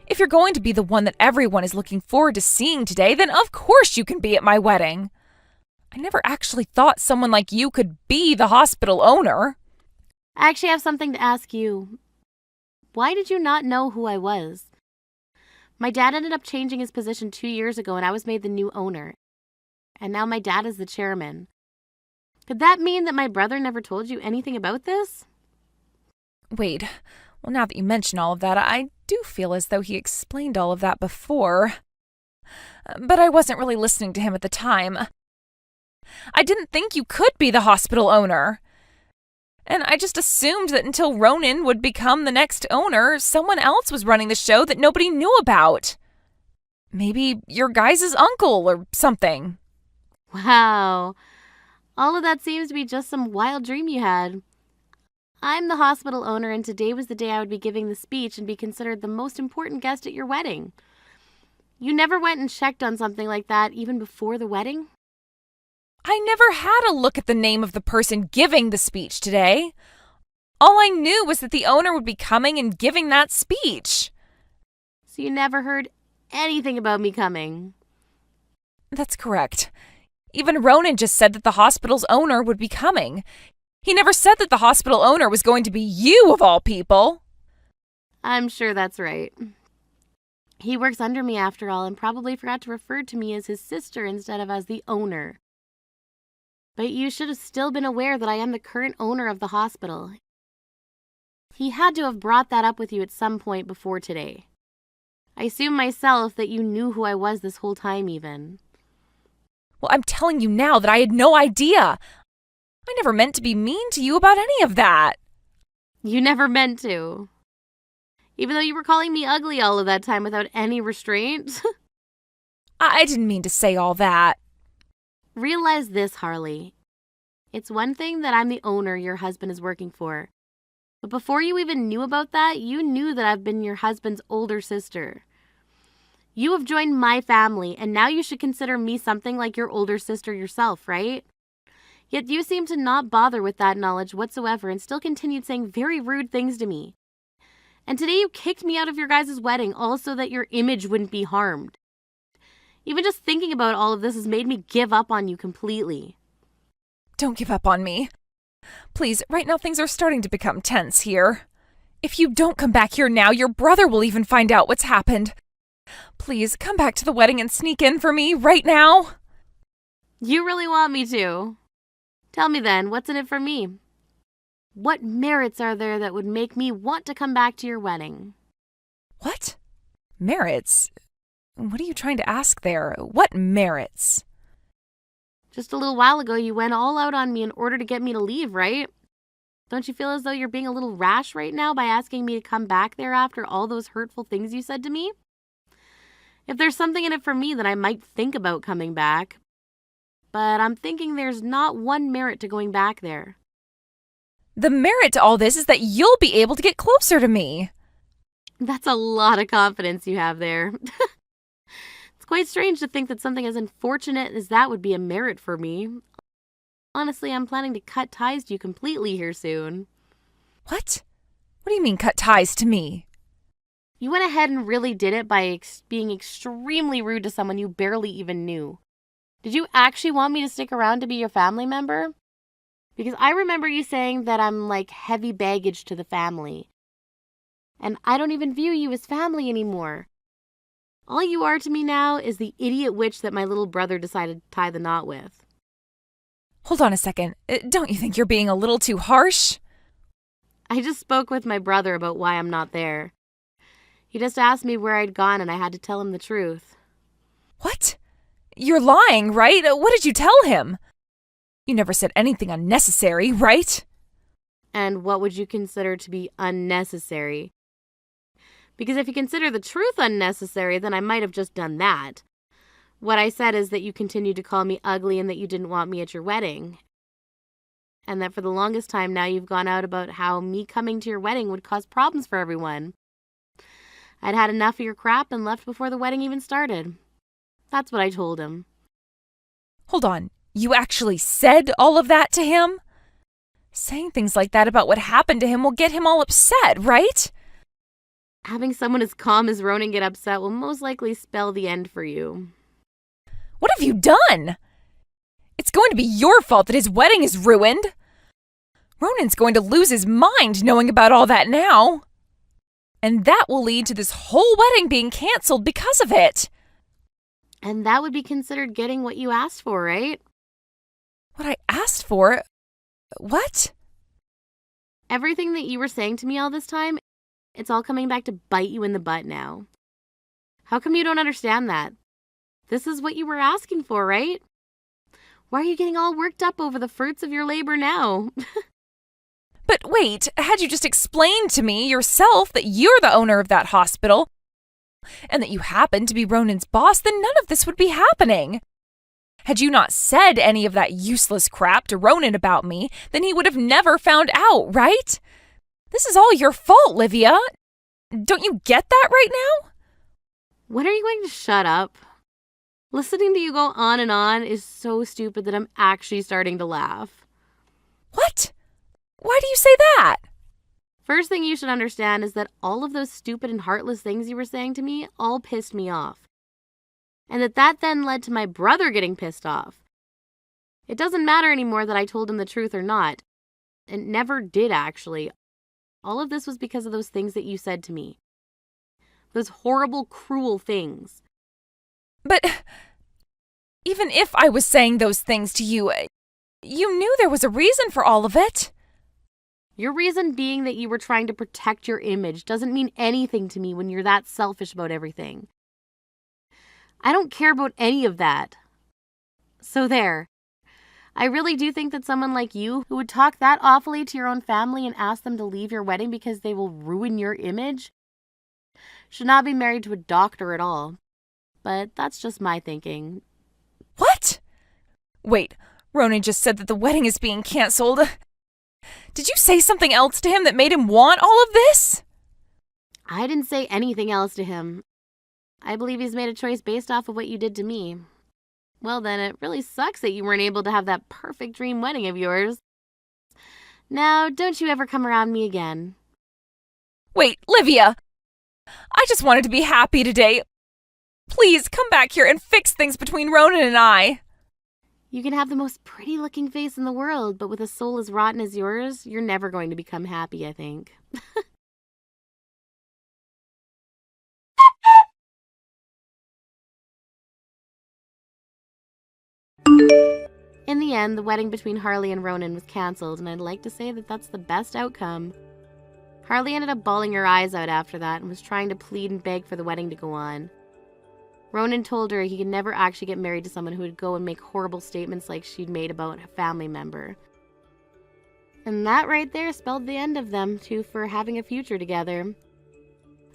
If you're going to be the one that everyone is looking forward to seeing today, then of course you can be at my wedding. I never actually thought someone like you could be the hospital owner.
I actually have something to ask you. Why did you not know who I was? My dad ended up changing his position 2 years ago and I was made the new owner. And now my dad is the chairman. Could that mean that my brother never told you anything about this?
Wait, well now that you mention all of that, I do feel as though he explained all of that before. But I wasn't really listening to him at the time. I didn't think you could be the hospital owner. And I just assumed that until Ronan would become the next owner, someone else was running the show that nobody knew about. Maybe your guys' uncle or something.
Wow. All of that seems to be just some wild dream you had. I'm the hospital owner, and today was the day I would be giving the speech and be considered the most important guest at your wedding. You never went and checked on something like that even before the wedding?
I never had a look at the name of the person giving the speech today. All I knew was that the owner would be coming and giving that speech.
So you never heard anything about me coming?
That's correct. Even Ronan just said that the hospital's owner would be coming. He never said that the hospital owner was going to be you, of all people.
I'm sure that's right. He works under me after all and probably forgot to refer to me as his sister instead of as the owner. But you should have still been aware that I am the current owner of the hospital. He had to have brought that up with you at some point before today. I assume myself that you knew who I was this whole time even.
Well, I'm telling you now that I had no idea. I never meant to be mean to you about any of that.
You never meant to. Even though you were calling me ugly all of that time without any restraint.
I didn't mean to say all that.
Realize this, Harley. It's one thing that I'm the owner your husband is working for. But before you even knew about that, you knew that I've been your husband's older sister. You have joined my family, and now you should consider me something like your older sister yourself, right? Yet you seem to not bother with that knowledge whatsoever and still continued saying very rude things to me. And today you kicked me out of your guys' wedding, all so that your image wouldn't be harmed. Even just thinking about all of this has made me give up on you completely.
Don't give up on me. Please, right now things are starting to become tense here. If you don't come back here now, your brother will even find out what's happened. Please, come back to the wedding and sneak in for me right now.
You really want me to? Tell me then, what's in it for me? What merits are there that would make me want to come back to your wedding?
What? Merits? What are you trying to ask there? What merits?
Just a little while ago, you went all out on me in order to get me to leave, right? Don't you feel as though you're being a little rash right now by asking me to come back there after all those hurtful things you said to me? If there's something in it for me, then I might think about coming back. But I'm thinking there's not one merit to going back there.
The merit to all this is that you'll be able to get closer to me.
That's a lot of confidence you have there. It's quite strange to think that something as unfortunate as that would be a merit for me. Honestly, I'm planning to cut ties to you completely here soon.
What? What do you mean cut ties to me?
You went ahead and really did it by being extremely rude to someone you barely even knew. Did you actually want me to stick around to be your family member? Because I remember you saying that I'm like heavy baggage to the family. And I don't even view you as family anymore. All you are to me now is the idiot witch that my little brother decided to tie the knot with.
Hold on a second. Don't you think you're being a little too harsh?
I just spoke with my brother about why I'm not there. He just asked me where I'd gone and I had to tell him the truth.
What? You're lying, right? What did you tell him? You never said anything unnecessary, right?
And what would you consider to be unnecessary? Because if you consider the truth unnecessary, then I might have just done that. What I said is that you continued to call me ugly and that you didn't want me at your wedding. And that for the longest time now you've gone out about how me coming to your wedding would cause problems for everyone. I'd had enough of your crap and left before the wedding even started. That's what I told him.
Hold on. You actually said all of that to him? Saying things like that about what happened to him will get him all upset, right?
Having someone as calm as Ronan get upset will most likely spell the end for you.
What have you done? It's going to be your fault that his wedding is ruined. Ronan's going to lose his mind knowing about all that now. And that will lead to this whole wedding being canceled because of it.
And that would be considered getting what you asked for, right?
What I asked for? What?
Everything that you were saying to me all this time, it's all coming back to bite you in the butt now. How come you don't understand that? This is what you were asking for, right? Why are you getting all worked up over the fruits of your labor now?
But wait, had you just explained to me yourself that you're the owner of that hospital and that you happen to be Ronan's boss, then none of this would be happening. Had you not said any of that useless crap to Ronan about me, then he would have never found out, right? This is all your fault, Livia. Don't you get that right now?
When are you going to shut up? Listening to you go on and on is so stupid that I'm actually starting to laugh.
What? Why do you say that?
First thing you should understand is that all of those stupid and heartless things you were saying to me all pissed me off. And that then led to my brother getting pissed off. It doesn't matter anymore that I told him the truth or not. It never did, actually. All of this was because of those things that you said to me. Those horrible, cruel things.
But even if I was saying those things to you, you knew there was a reason for all of it.
Your reason being that you were trying to protect your image doesn't mean anything to me when you're that selfish about everything. I don't care about any of that. So there. I really do think that someone like you, who would talk that awfully to your own family and ask them to leave your wedding because they will ruin your image, should not be married to a doctor at all. But that's just my thinking.
What? Wait, Ronan just said that the wedding is being canceled. Did you say something else to him that made him want all of this?
I didn't say anything else to him. I believe he's made a choice based off of what you did to me. Well then, it really sucks that you weren't able to have that perfect dream wedding of yours. Now, don't you ever come around me again.
Wait, Livia! I just wanted to be happy today. Please, come back here and fix things between Ronan and I.
You can have the most pretty-looking face in the world, but with a soul as rotten as yours, you're never going to become happy, I think. In the end, the wedding between Harley and Ronan was cancelled, and I'd like to say that that's the best outcome. Harley ended up bawling her eyes out after that and was trying to plead and beg for the wedding to go on. Ronan told her he could never actually get married to someone who would go and make horrible statements like she'd made about a family member. And that right there spelled the end of them two for having a future together.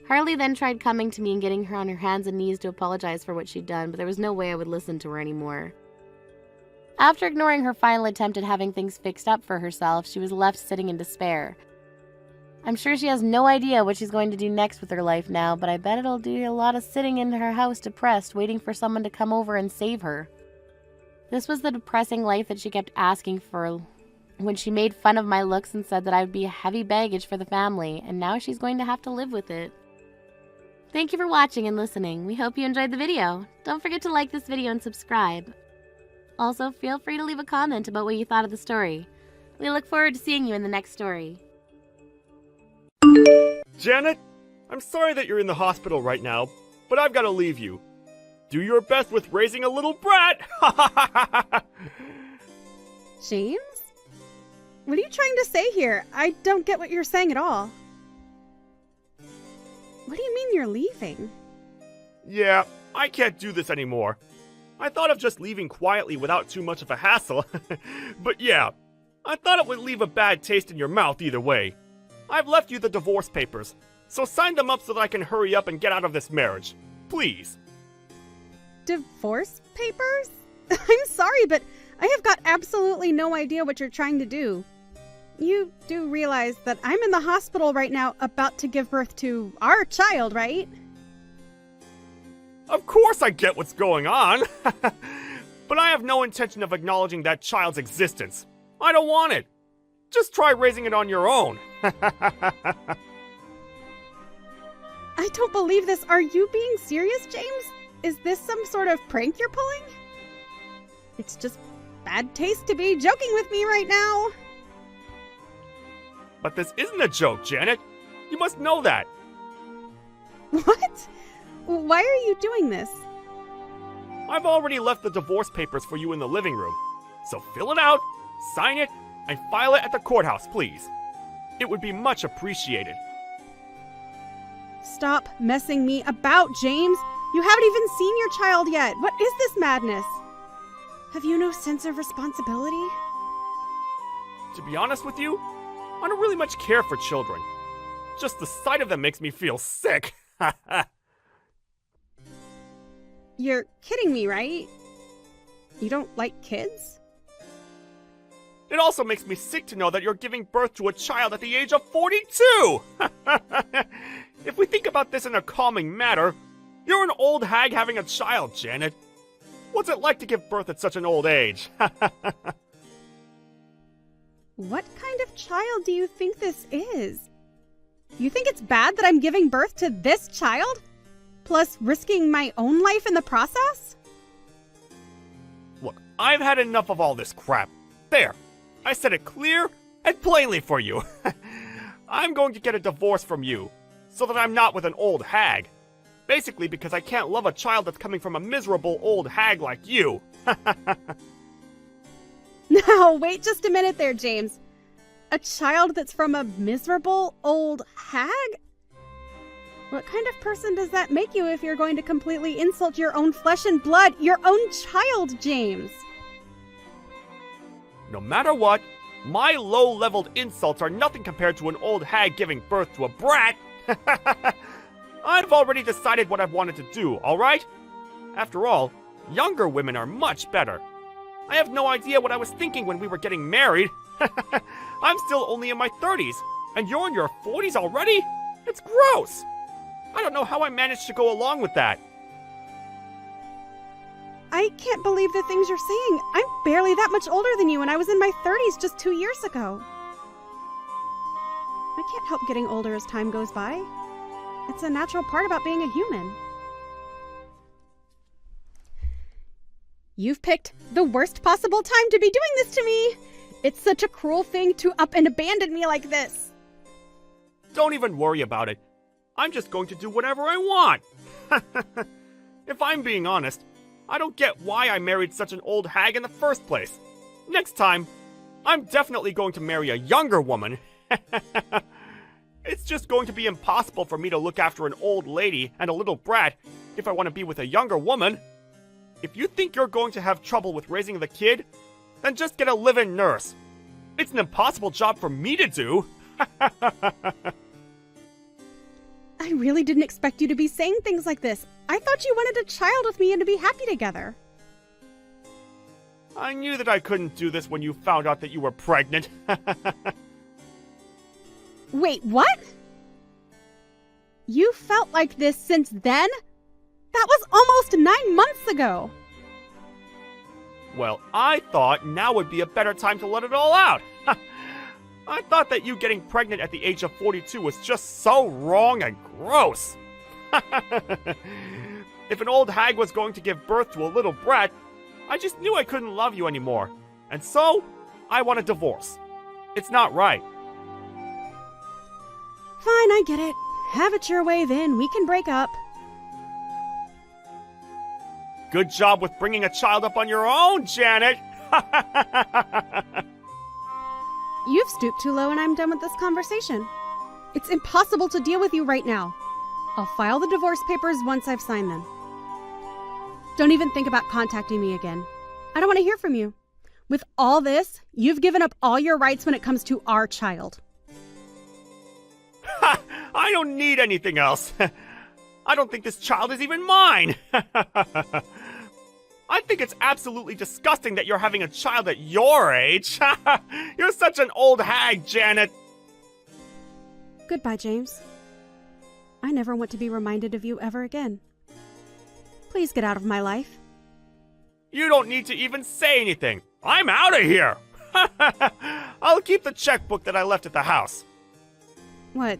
Harley then tried coming to me and getting her on her hands and knees to apologize for what she'd done, but there was no way I would listen to her anymore. After ignoring her final attempt at having things fixed up for herself, she was left sitting in despair. I'm sure she has no idea what she's going to do next with her life now, but I bet it'll do a lot of sitting in her house depressed, waiting for someone to come over and save her. This was the depressing life that she kept asking for when she made fun of my looks and said that I would be a heavy baggage for the family, and now she's going to have to live with it. Thank you for watching and listening. We hope you enjoyed the video. Don't forget to like this video and subscribe. Also, feel free to leave a comment about what you thought of the story. We look forward to seeing you in the next story.
Janet, I'm sorry that you're in the hospital right now, but I've got to leave you. Do your best with raising a little brat!
James? What are you trying to say here? I don't get what you're saying at all. What do you mean you're leaving?
Yeah, I can't do this anymore. I thought of just leaving quietly without too much of a hassle. But yeah, I thought it would leave a bad taste in your mouth either way. I've left you the divorce papers, so sign them up so that I can hurry up and get out of this marriage. Please.
Divorce papers? I'm sorry, but I have got absolutely no idea what you're trying to do. You do realize that I'm in the hospital right now about to give birth to our child, right?
Of course I get what's going on. But I have no intention of acknowledging that child's existence. I don't want it. Just try raising it on your own.
I don't believe this. Are you being serious, James? Is this some sort of prank you're pulling? It's just bad taste to be joking with me right now.
But this isn't a joke, Janet. You must know that.
What? Why are you doing this?
I've already left the divorce papers for you in the living room. So fill it out, sign it, and file it at the courthouse, please. It would be much appreciated.
Stop messing me about, James. You haven't even seen your child yet. What is this madness? Have you no sense of responsibility?
To be honest with you, I don't really much care for children. Just the sight of them makes me feel sick.
You're kidding me, right? You don't like kids?
It also makes me sick to know that you're giving birth to a child at the age of 42! If we think about this in a calming manner, you're an old hag having a child, Janet. What's it like to give birth at such an old age?
What kind of child do you think this is? You think it's bad that I'm giving birth to this child? Plus risking my own life in the process?
Look, I've had enough of all this crap. There, I said it clear and plainly for you. I'm going to get a divorce from you, so that I'm not with an old hag. Basically because I can't love a child that's coming from a miserable old hag like you.
Now, wait just a minute there, James. A child that's from a miserable old hag? What kind of person does that make you if you're going to completely insult your own flesh and blood, your own child, James?
No matter what, my low-leveled insults are nothing compared to an old hag giving birth to a brat. I've already decided what I've wanted to do, alright? After all, younger women are much better. I have no idea what I was thinking when we were getting married. I'm still only in my 30s, and you're in your 40s already? It's gross! I don't know how I managed to go along with that.
I can't believe the things you're saying. I'm barely that much older than you, and I was in my 30s just 2 years ago. I can't help getting older as time goes by. It's a natural part about being a human. You've picked the worst possible time to be doing this to me! It's such a cruel thing to up and abandon me like this!
Don't even worry about it. I'm just going to do whatever I want. If I'm being honest, I don't get why I married such an old hag in the first place. Next time, I'm definitely going to marry a younger woman. It's just going to be impossible for me to look after an old lady and a little brat if I want to be with a younger woman. If you think you're going to have trouble with raising the kid, then just get a live-in nurse. It's an impossible job for me to do.
I really didn't expect you to be saying things like this. I thought you wanted a child with me and to be happy together.
I knew that I couldn't do this when you found out that you were pregnant.
Wait, what? You felt like this since then? That was almost 9 months ago.
Well, I thought now would be a better time to let it all out. I thought that you getting pregnant at the age of 42 was just so wrong and gross. If an old hag was going to give birth to a little brat, I just knew I couldn't love you anymore. And so, I want a divorce. It's not right.
Fine, I get it. Have it your way then. We can break up.
Good job with bringing a child up on your own, Janet!
You've stooped too low and I'm done with this conversation. It's impossible to deal with you right now. I'll file the divorce papers once I've signed them. Don't even think about contacting me again. I don't want to hear from you. With all this, you've given up all your rights when it comes to our child.
I don't need anything else. I don't think this child is even mine. I think it's absolutely disgusting that you're having a child at your age. You're such an old hag, Janet.
Goodbye, James. I never want to be reminded of you ever again. Please get out of my life.
You don't need to even say anything. I'm out of here. I'll keep the checkbook that I left at the house.
What?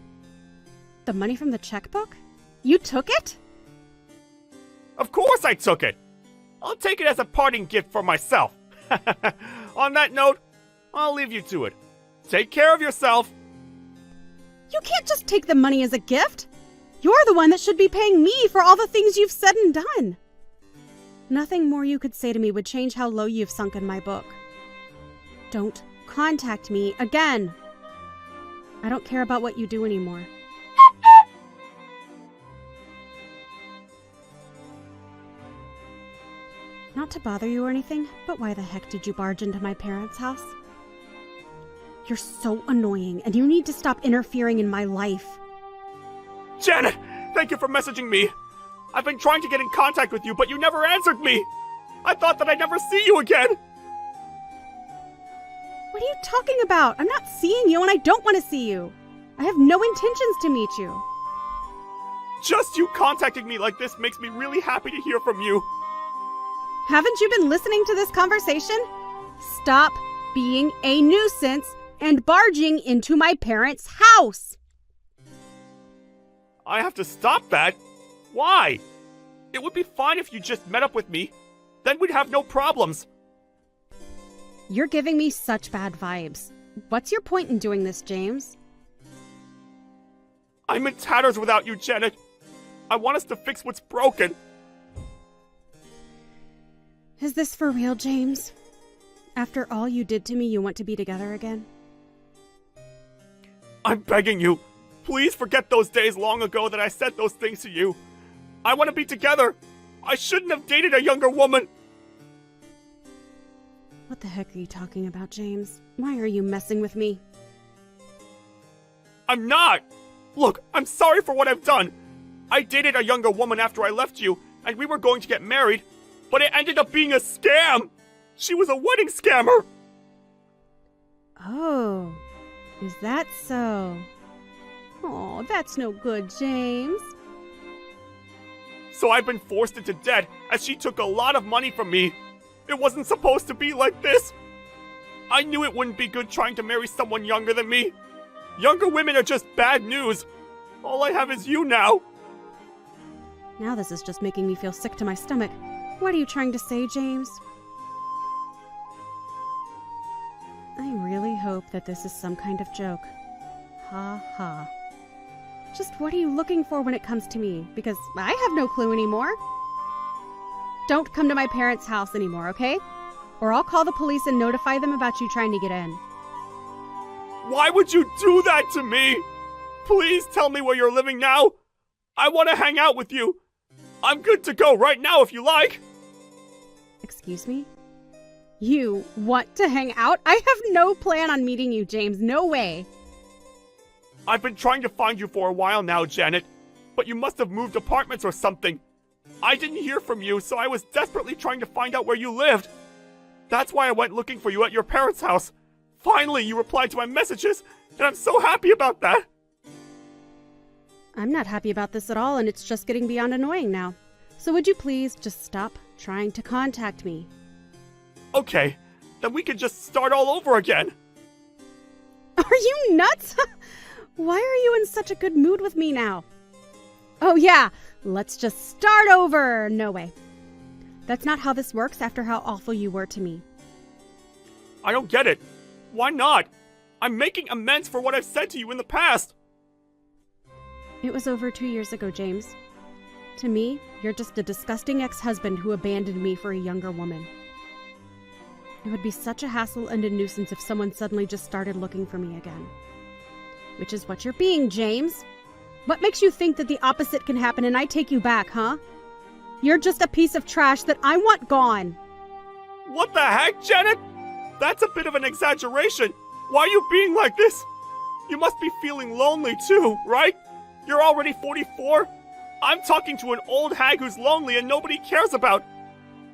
The money from the checkbook? You took it?
Of course I took it. I'll take it as a parting gift for myself. On that note, I'll leave you to it. Take care of yourself.
You can't just take the money as a gift. You're the one that should be paying me for all the things you've said and done. Nothing more you could say to me would change how low you've sunk in my book. Don't contact me again. I don't care about what you do anymore. Not to bother you or anything, but why the heck did you barge into my parents' house? You're so annoying, and you need to stop interfering in my life.
Janet, thank you for messaging me. I've been trying to get in contact with you, but you never answered me. I thought that I'd never see you again!
What are you talking about? I'm not seeing you and I don't want to see you. I have no intentions to meet you.
Just you contacting me like this makes me really happy to hear from you.
Haven't you been listening to this conversation? Stop being a nuisance and barging into my parents' house.
I have to stop that? Why? It would be fine if you just met up with me. Then we'd have no problems.
You're giving me such bad vibes. What's your point in doing this, James?
I'm in tatters without you, Janet. I want us to fix what's broken.
Is this for real, James? After all you did to me, you want to be together again?
I'm begging you. Please forget those days long ago that I said those things to you. I want to be together. I shouldn't have dated a younger woman.
What the heck are you talking about, James? Why are you messing with me?
I'm not. Look, I'm sorry for what I've done. I dated a younger woman after I left you, and we were going to get married, but it ended up being a scam. She was a wedding scammer.
Oh, is that so? Oh, that's no good, James.
So I've been forced into debt as she took a lot of money from me. It wasn't supposed to be like this. I knew it wouldn't be good trying to marry someone younger than me. Younger women are just bad news. All I have is you now.
Now this is just making me feel sick to my stomach. What are you trying to say, James? I really hope that this is some kind of joke. Ha ha. Just what are you looking for when it comes to me? Because I have no clue anymore. Don't come to my parents' house anymore, okay? Or I'll call the police and notify them about you trying to get in.
Why would you do that to me? Please tell me where you're living now. I want to hang out with you. I'm good to go right now if you like.
Excuse me? You want to hang out? I have no plan on meeting you, James. No way.
I've been trying to find you for a while now, Janet. But you must have moved apartments or something. I didn't hear from you, so I was desperately trying to find out where you lived. That's why I went looking for you at your parents' house. Finally, you replied to my messages, and I'm so happy about that.
I'm not happy about this at all, and it's just getting beyond annoying now. So would you please just stop trying to contact me?
Okay, then we can just start all over again.
Are you nuts? Why are you in such a good mood with me now? Oh yeah, let's just start over. No way. That's not how this works after how awful you were to me.
I don't get it. Why not? I'm making amends for what I've said to you in the past.
It was over 2 years ago, James. To me, you're just a disgusting ex-husband who abandoned me for a younger woman. It would be such a hassle and a nuisance if someone suddenly just started looking for me again. Which is what you're being, James. What makes you think that the opposite can happen and I take you back, huh? You're just a piece of trash that I want gone.
What the heck, Janet? That's a bit of an exaggeration. Why are you being like this? You must be feeling lonely too, right? You're already 44? I'm talking to an old hag who's lonely and nobody cares about.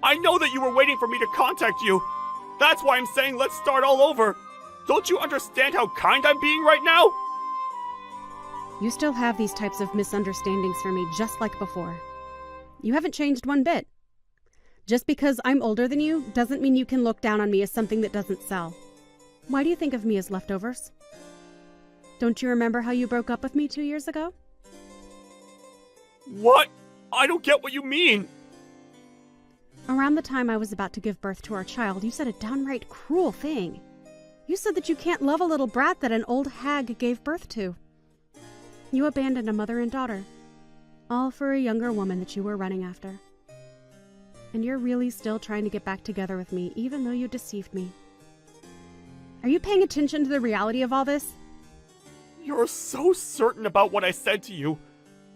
I know that you were waiting for me to contact you. That's why I'm saying let's start all over. Don't you understand how kind I'm being right now?
You still have these types of misunderstandings for me just like before. You haven't changed one bit. Just because I'm older than you doesn't mean you can look down on me as something that doesn't sell. Why do you think of me as leftovers? Don't you remember how you broke up with me 2 years ago?
What? I don't get what you mean.
Around the time I was about to give birth to our child, you said a downright cruel thing. You said that you can't love a little brat that an old hag gave birth to. You abandoned a mother and daughter, all for a younger woman that you were running after. And you're really still trying to get back together with me, even though you deceived me. Are you paying attention to the reality of all this?
You're so certain about what I said to you.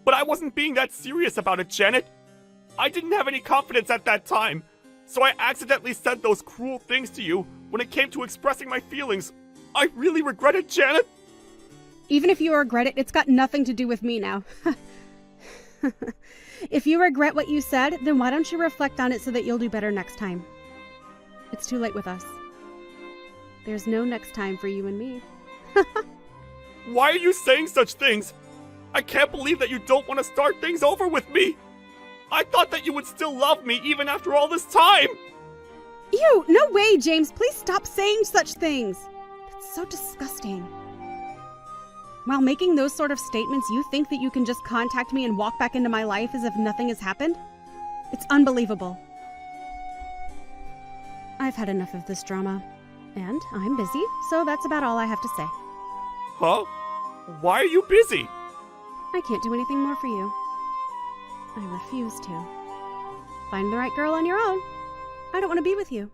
But I wasn't being that serious about it, Janet. I didn't have any confidence at that time, so I accidentally said those cruel things to you when it came to expressing my feelings. I really regret it, Janet.
Even if you regret it, it's got nothing to do with me now. If you regret what you said, then why don't you reflect on it so that you'll do better next time? It's too late with us. There's no next time for you and me.
Why are you saying such things? I can't believe that you don't want to start things over with me. I thought that you would still love me even after all this time.
Ew, no way, James. Please stop saying such things. That's so disgusting. While making those sort of statements, you think that you can just contact me and walk back into my life as if nothing has happened? It's unbelievable. I've had enough of this drama, and I'm busy, so that's about all I have to say.
Huh? Why are you busy?
I can't do anything more for you. I refuse to. Find the right girl on your own. I don't want to be with you.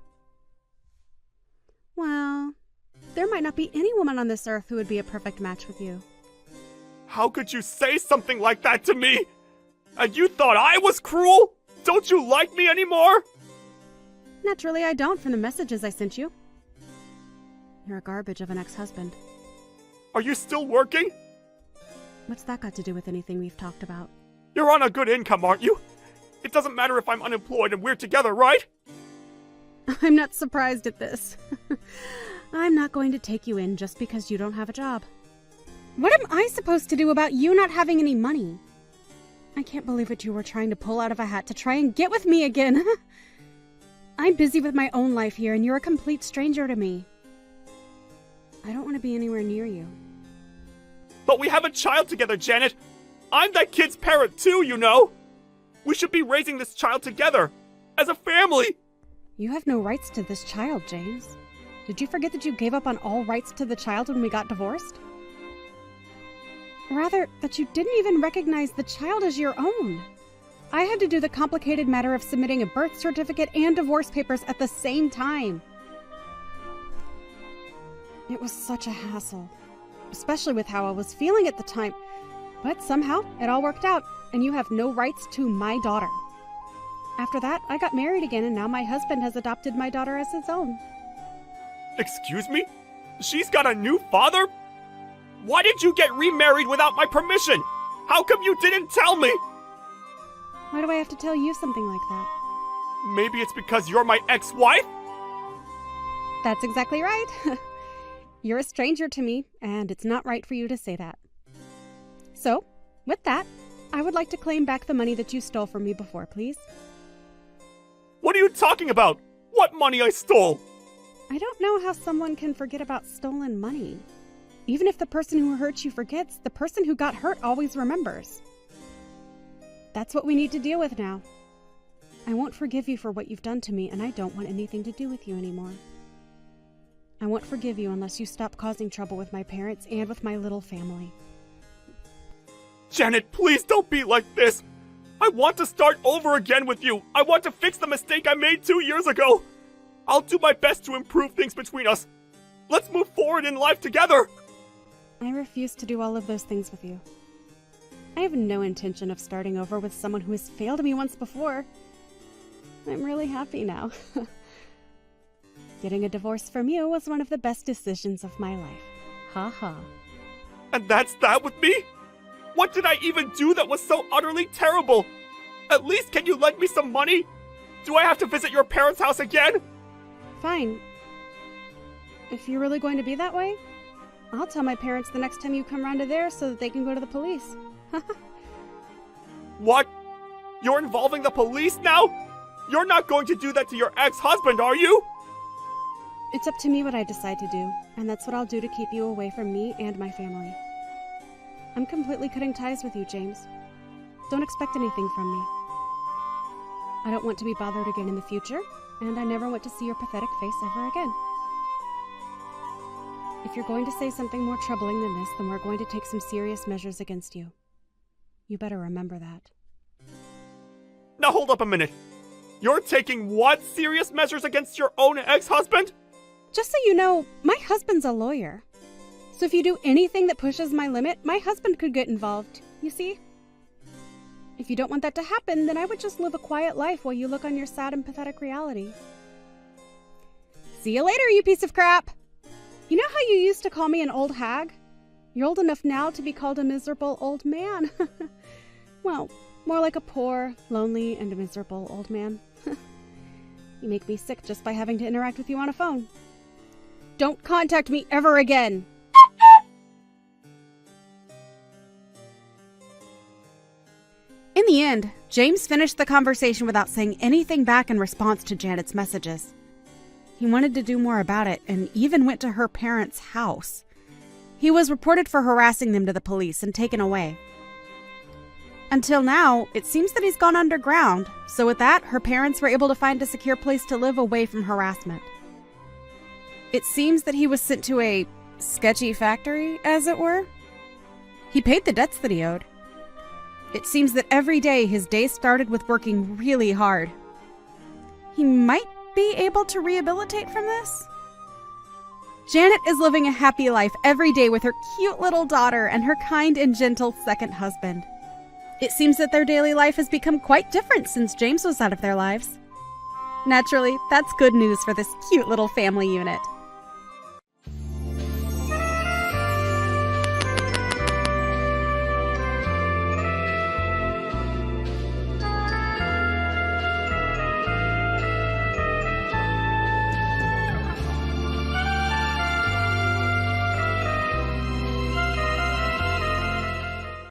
Well, there might not be any woman on this earth who would be a perfect match with you.
How could you say something like that to me? And you thought I was cruel? Don't you like me anymore?
Naturally, I don't from the messages I sent you. You're a garbage of an ex-husband.
Are you still working?
What's that got to do with anything we've talked about?
You're on a good income, aren't you? It doesn't matter if I'm unemployed and we're together, right?
I'm not surprised at this. I'm not going to take you in just because you don't have a job. What am I supposed to do about you not having any money? I can't believe what you were trying to pull out of a hat to try and get with me again. I'm busy with my own life here, and you're a complete stranger to me. I don't want to be anywhere near you.
But we have a child together, Janet. I'm that kid's parent too, you know. We should be raising this child together, as a family.
You have no rights to this child, James. Did you forget that you gave up on all rights to the child when we got divorced? Rather, that you didn't even recognize the child as your own. I had to do the complicated matter of submitting a birth certificate and divorce papers at the same time. It was such a hassle, especially with how I was feeling at the time. But somehow, it all worked out, and you have no rights to my daughter. After that, I got married again, and now my husband has adopted my daughter as his own.
Excuse me? She's got a new father? Why did you get remarried without my permission? How come you didn't tell me?
Why do I have to tell you something like that?
Maybe it's because you're my ex-wife?
That's exactly right. You're a stranger to me, and it's not right for you to say that. So, with that, I would like to claim back the money that you stole from me before, please.
What are you talking about? What money I stole?
I don't know how someone can forget about stolen money. Even if the person who hurt you forgets, the person who got hurt always remembers. That's what we need to deal with now. I won't forgive you for what you've done to me, and I don't want anything to do with you anymore. I won't forgive you unless you stop causing trouble with my parents and with my little family.
Janet, please don't be like this. I want to start over again with you. I want to fix the mistake I made 2 years ago. I'll do my best to improve things between us. Let's move forward in life together.
I refuse to do all of those things with you. I have no intention of starting over with someone who has failed me once before. I'm really happy now. Getting a divorce from you was one of the best decisions of my life. Ha ha.
And that's that with me? What did I even do that was so utterly terrible? At least can you lend me some money? Do I have to visit your parents' house again?
Fine. If you're really going to be that way, I'll tell my parents the next time you come round to theirs so that they can go to the police.
What? You're involving the police now? You're not going to do that to your ex-husband, are you?
It's up to me what I decide to do, and that's what I'll do to keep you away from me and my family. I'm completely cutting ties with you, James. Don't expect anything from me. I don't want to be bothered again in the future, and I never want to see your pathetic face ever again. If you're going to say something more troubling than this, then we're going to take some serious measures against you. You better remember that.
Now hold up a minute. You're taking what serious measures against your own ex-husband?
Just so you know, my husband's a lawyer. So if you do anything that pushes my limit, my husband could get involved, you see? If you don't want that to happen, then I would just live a quiet life while you look on your sad and pathetic reality. See you later, you piece of crap! You know how you used to call me an old hag? You're old enough now to be called a miserable old man. Well, More like a poor, lonely, and miserable old man. You make me sick just by having to interact with you on a phone. Don't contact me ever again! In the end, James finished the conversation without saying anything back in response to Janet's messages. He wanted to do more about it and even went to her parents' house. He was reported for harassing them to the police and taken away. Until now, it seems that he's gone underground, so with that, her parents were able to find a secure place to live away from harassment. It seems that he was sent to a sketchy factory, as it were. He paid the debts that he owed. It seems that every day his day started with working really hard. He might be able to rehabilitate from this? Janet is living a happy life every day with her cute little daughter and her kind and gentle second husband. It seems that their daily life has become quite different since James was out of their lives. Naturally, that's good news for this cute little family unit.